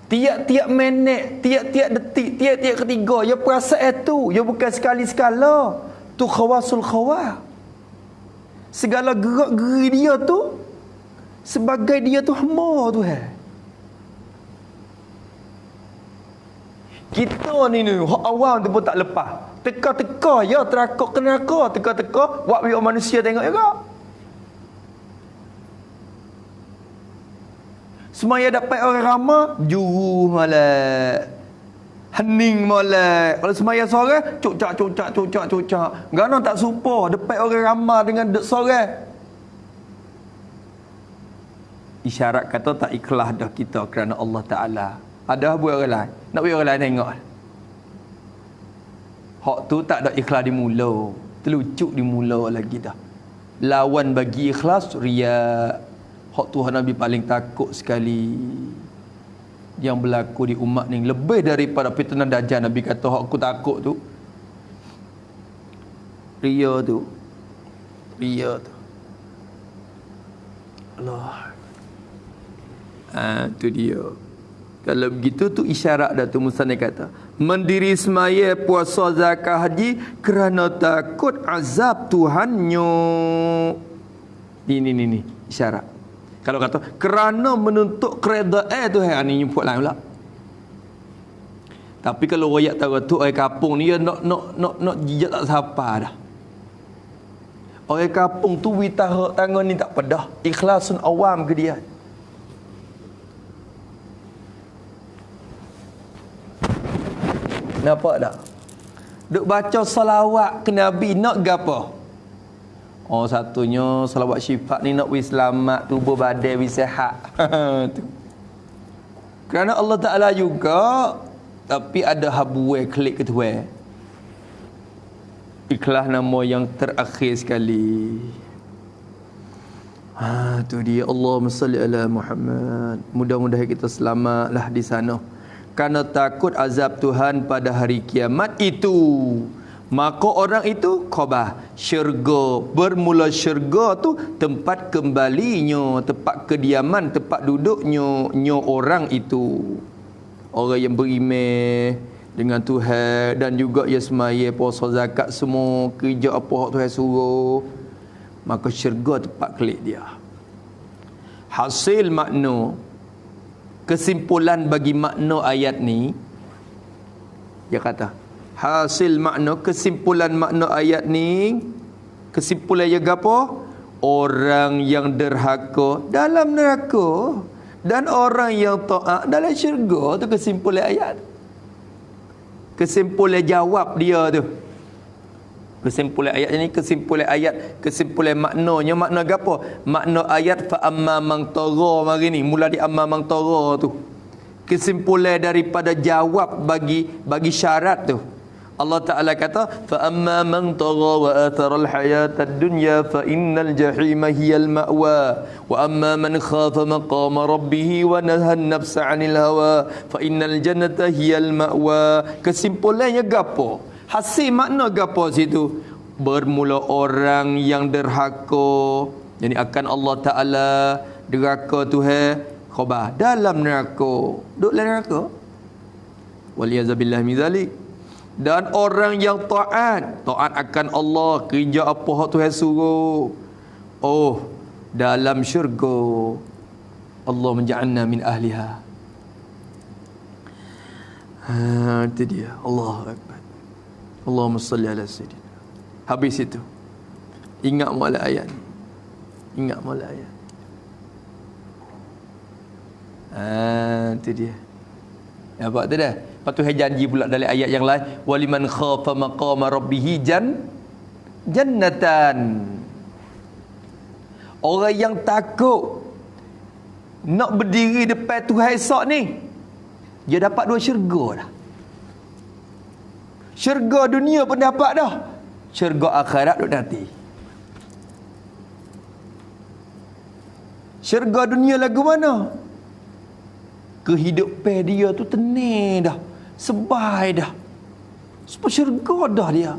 Tiap-tiap minit, tiap-tiap detik, tiap-tiap ketiga ya perasaan tu, ya bukan sekali-sekala. Tu khawasul khawah. Segala gerak-geri dia tu sebagai dia tu hamba tu Kita ni hak awam tu pun tak lepas. Teka-teka ya terakuk ke neraka, teka-teka buat biar manusia tengok juga. Semaya dapat orang ramai, juru malak. Hening molek. Kalau semaya sore, cucak. Gana tak supa dapat orang ramai dengan dek sore. Isyarat kata tak ikhlas dah kita kerana Allah Taala. Ada buat orang lain. Nak buat orang lain tengok. Hak tu tak ada ikhlas di mula. Terlucuk di mula lagi dah. Lawan bagi ikhlas riya. Hak Tuhan Nabi paling takut sekali. Yang berlaku di umat ni lebih daripada fitnah dajjal. Nabi kata hak aku takut tu riya tu Allah. Tu dia. Kalau begitu tu isyarat dah tu Musa ni kata mendiri semaya puasa zakat haji kerana takut azab Tuhannya. Ni isyarat. Kalau kata kerana menuntut keredaan tu ni nyebut lain pula. Tapi kalau royak tahu tu orang kampung ni dia nak jijak tak siapa dah. Orang kampung tu witah tangan ni tak pedah. Ikhlasun awam ke dia. Nampak tak? Duk baca salawat ke Nabi nak gapo? Oh satunya salawat syifa ni nak wis selamat tubuh badan wis sihat. Tu. Kerana Allah Taala juga tapi ada habuai klik ketua. Ikhlas nama yang terakhir sekali. Tu dia Allahumma salli ala Muhammad. Mudah-mudahan kita selamatlah di sana. Karena takut azab Tuhan pada hari kiamat itu. Maka orang itu khabah syurga. Bermula syurga tu tempat kembalinya, tempat kediaman, tempat duduknya orang itu. Orang yang beriman dengan Tuhan dan juga ia semaya puasa zakat semua kerja apa hak Tuhan suruh, maka syurga tempat kelik dia. Hasil makna kesimpulan bagi makna ayat ni dia kata hasil makna kesimpulan makna ayat ni kesimpulan dia apa? Orang yang derhaka dalam neraka dan orang yang taat dalam syurga. Tu kesimpulan ayat. Kesimpulan jawab dia tu. Kesimpulan ayat ni kesimpulan maknanya makna apa? Makna ayat fa amma man tagha mari ni mula di amma man tagha tu. Kesimpulan daripada jawab bagi syarat tu. Allah Ta'ala kata fa amma man tagha wa athara al-hayata ad-dunya fa innal jahima hiyal ma'wa wa amma man khafa maqama rabbih wa nahaa an-nafsa 'anil hawa fa innal jannata hiyal ma'wa. Kesimpulannya gapo? Hasil makna gapo situ? Bermula orang yang derhaka, jadi akan Allah Ta'ala derhaka Tuhan khabar dalam neraka, duduk dalam neraka waliyazabillah min zalik. Dan orang yang taat akan Allah, kerja apa hak Tuhan suruh. Oh, dalam syurga. Allah menja'alna min ahliha. Itu dia. Allahu Akbar. Allahumma salli ala sayyidina. Habis itu, ingat mulai ayat ni. Ingat mulai ayat. Itu dia. Nampak tu dah. Lepas tu janji pula dalam ayat yang lain, waliman khafa maqama rabbih jannatan. Orang yang takut nak berdiri depan Tuhan esok ni, dia dapat 2 syurga dah. Syurga dunia pun dapat dah. Syurga akhirat duk nanti. Syurga dunia lagu mana? Kehidupan dia tu tenang dah, sebai dah. Sebab syurga dah dia.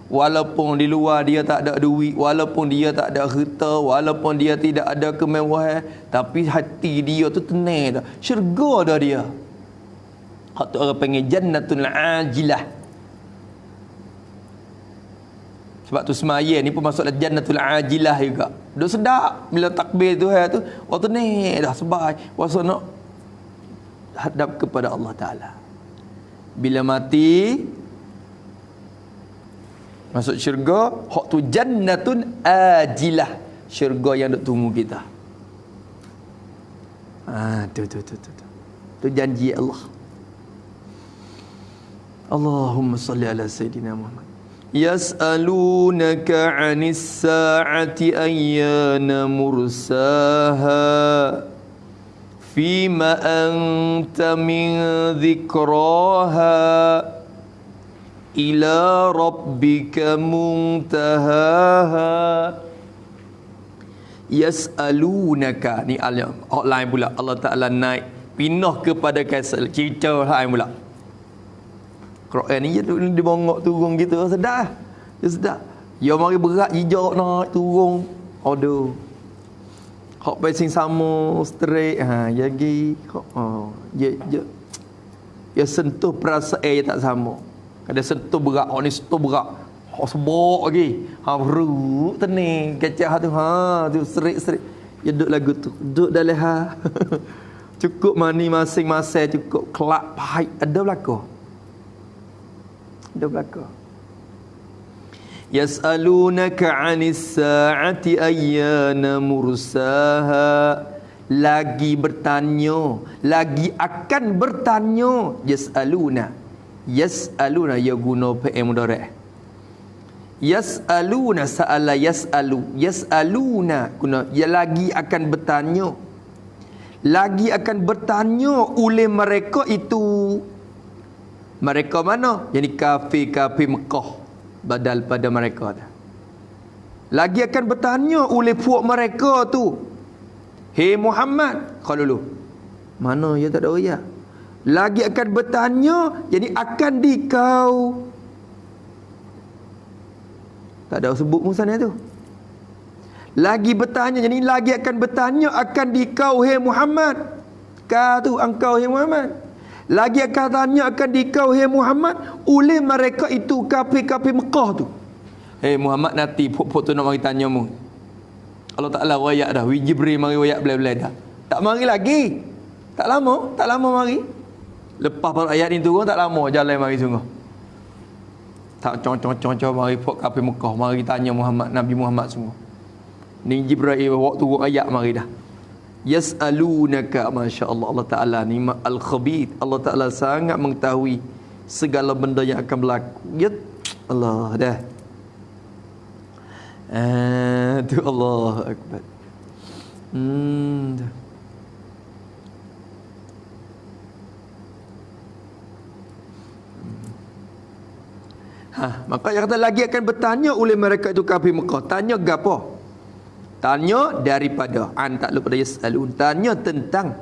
Walaupun di luar dia tak ada duit, walaupun dia tak ada harta, walaupun dia tidak ada kemewahan, tapi hati dia tu tenang dah. Syurga dah dia. Hak tu orang panggil jannatul ajilah. Sebab tu semaya ni pun masuk dalam jannatul ajilah juga. Duk sedap bila takbir tu tu, waktu ni dah sebai, waktu nak hadap kepada Allah Taala. Bila mati masuk syurga, hak tu jannatun ajilah, syurga yang duk tunggu kita. Tu janji Allah. Allahumma salli ala sayyidina Muhammad. Yas'alunaka 'anis sa'ati ayyana mursaha fima anta min dhikraha ila rabbika muntahaha. Yas'alunaka ni outline pula. Allah Ta'ala naik pindah kepada kisah cerita lain pula. Quran ni dia bongok turun gitu, sedap. Dia sedap. Ya mari berat jijak naik turun. Aduh. Hak passing sama straight jadi ya sentuh perasaan dia tak sama. Ada sentuh berat, ni sentuh berat. Sebok lagi. Beru tening kecak tu. Tu serik-serik. Ya duduk lagu tu. Duduk dalam cukup mani masing-masing, cukup kelak pahit ada belaka. Ada belaka. Yas'alunaka 'anis sa'ati ayyana mursaha. Lagi bertanya, lagi akan bertanya. Yas'aluna ya guna fi'il mudhari'. Yas'aluna sa'ala yas'aluna guna ya lagi akan bertanya. Lagi akan bertanya oleh mereka itu. Mereka mana? Yang kafir-kafir Mekah, badal pada mereka dah. Lagi akan bertanya oleh puak mereka tu. Hei Muhammad, kau dulu. Mana ya tak ada ayat. Lagi akan bertanya, jadi akan dikau. Tak ada sebut musanya tu. Lagi bertanya, jadi lagi akan bertanya akan dikau hei Muhammad. Kau tu engkau hei Muhammad. Lagi akan tanya akan dikau hei Muhammad oleh mereka itu kafir-kafir Mekah tu. Hei Muhammad, nanti pok-pok tu nak mari tanya mu. Allah Ta'ala wayak dah. Jibril mari wayak belai-belai dah. Tak mari lagi. Tak lama mari. Lepas pada ayat ni turun tak lama jalan mari sungguh. Tak cong-cong mari pok kafir Mekah mari tanya Muhammad, Nabi Muhammad sungguh. Ni Jibril waktu turun ayat mari dah. Yas'alunaka, masya-Allah, Allah Taala ni al-khabir. Allah Taala sangat mengetahui segala benda yang akan berlaku. Ya Allah dah. Tu Allah akbar. Maka yang kata lagi akan bertanya oleh mereka itu kafir Mekah. Tanya gapo? Tanya daripada tak lupa yas'alun. Tanya tentang,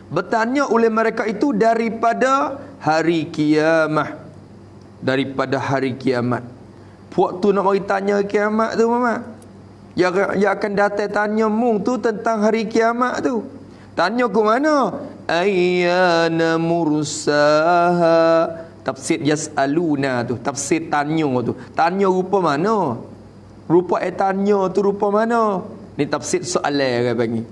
bertanya oleh mereka itu daripada hari kiamat. Daripada hari kiamat. Puak tu nak mari tanya kiamat tu Mama. Yang akan datang tanya mung tu tentang hari kiamat tu. Tanya ke mana? Ayyana mursaha. Tafsir yas'aluna tu, tafsir tanya tu. Tanya rupa mana? Rupa tanya tu rupa mana? Ni tafsir soalan orang panggil.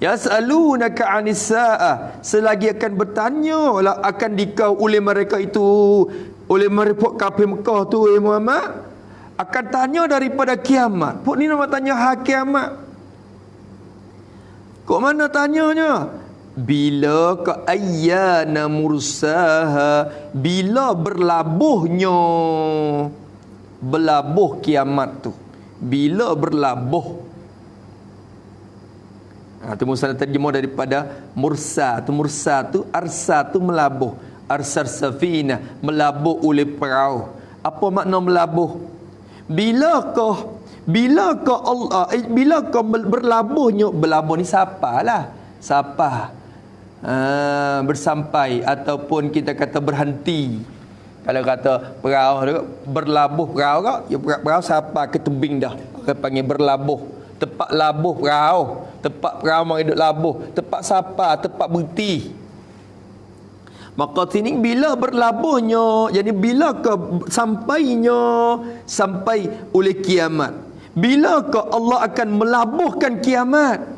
Yas'alunaka 'anis sa'ah, selagi akan bertanya lah akan dikau oleh mereka itu, oleh mereka kafir Mekah tu Muhammad, akan tanya daripada kiamat. Pok ni nak tanya hak kiamat. Kok mana tanyanya? Bila ka ayyana mursaha, bila berlabuh kiamat tu, bila berlabuh. Tu Musa terjemah daripada mursa tu arsa tu melabuh, arsar safina, melabuh oleh perahu. Apa makna melabuh? Bilakah Allah, bilakah berlabuhnya, berlabuh ni sapalah, sapa, bersampai ataupun kita kata berhenti. Kalau kata perahu tu berlabuh, perahu tak? Ya perahu sapa ke tebing dah. Orang panggil berlabuh. Tempat labuh perahu, tempat perahu yang hidup labuh, tempat sapa, tempat berhenti. Maka sini bila berlabuhnya, jadi bila ke sampai oleh kiamat, bila ke Allah akan melabuhkan kiamat.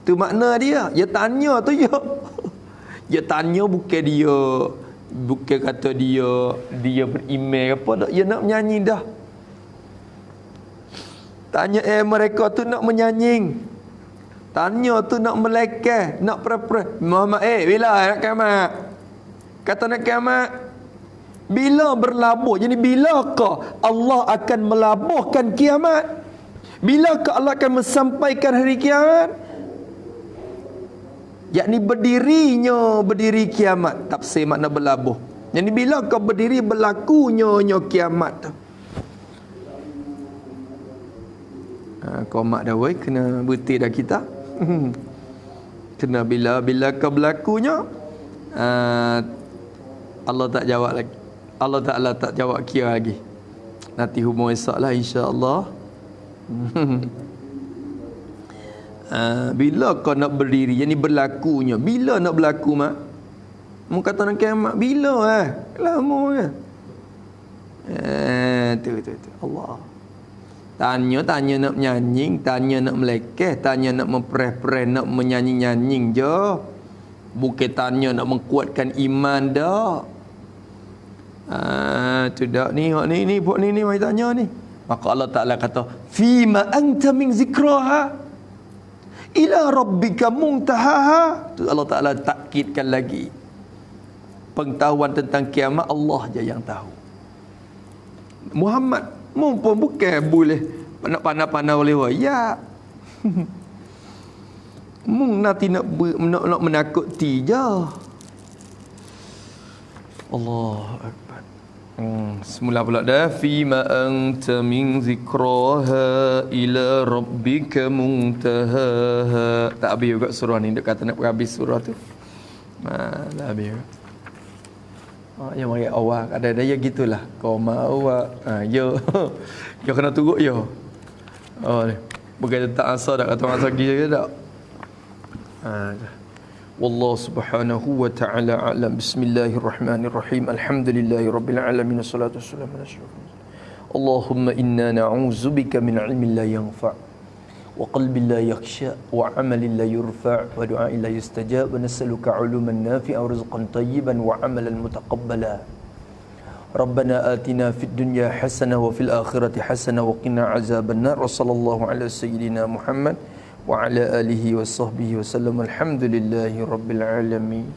Tu makna dia. Dia tanya tu ya. Dia tanya bukan kata dia beriman apa dak, dia nak menyanyi dah. Tanya mereka tu nak menyanying. Tanya tu nak melekeh, nak pre-pre. Muhammad bila nak kiamat? Kata nak kiamat. Bila berlabuh? Jadi bilakah Allah akan melabuhkan kiamat? Bilakah Allah akan mensampaikan hari kiamat? Yakni berdiri kiamat. Tafsir makna berlabuh. Jadi bilakah berdiri berlakunya kiamat tu? Kau mak dah kena berhenti dah kita. Kena bila kau berlakunya, Allah tak jawab lagi. Allah Ta'ala tak jawab kira lagi. Nanti hubung esok lah insya-Allah. Bila kau nak berdiri, yang ni berlakunya, bila nak berlaku mak? Mu kata nak kiamat bila lama kan. Tu Allah. Tanya nak menyanying, tanya nak melekeh, tanya nak mempereh-pereh, nak menyanyi-nyanying je. Bukan tanya nak menguatkan iman dah. Tu dak ni buat ni mai tanya ni. Maka Allah Taala kata, "Fima anta min zikraha ila rabbika muntahaha." Tu Allah Taala takkidkan lagi. Pengetahuan tentang kiamat Allah je yang tahu. Muhammad mumpun bukan boleh nak pandai-pandai oleh waya. Mung nanti nak menakuti je. Allahu akbar. Semula pula dah fima anta min zikraha ila rabbika muntahaha. Tak habis juga surah ni, dia kata nak habis surah tu. Dah habis. Yang mari awak ada ya gitulah. Kau mau yo. Yo kena turut yo. Ni. Bukan tak asal dak kata masa gila dak. Wallahu subhanahu wa ta'ala a'lam. Bismillahirrahmanirrahim. Alhamdulillahirabbil alamin. Wassalatu wassalamu ala asyrafil. Allahumma inna na'udzubika min 'ilmin la yanfa'. وقلب لا يخشى وعمل لا يرفع ودعاء لا يستجاب ونسألك علوما نافعا ورزقا طيبا وعملا متقبلا ربنا آتنا في الدنيا حسنة وفي الآخرة حسنة وقنا عذاب النار وصلى الله على سيدنا محمد وعلى آله وصحبه وسلم الحمد لله رب العالمين.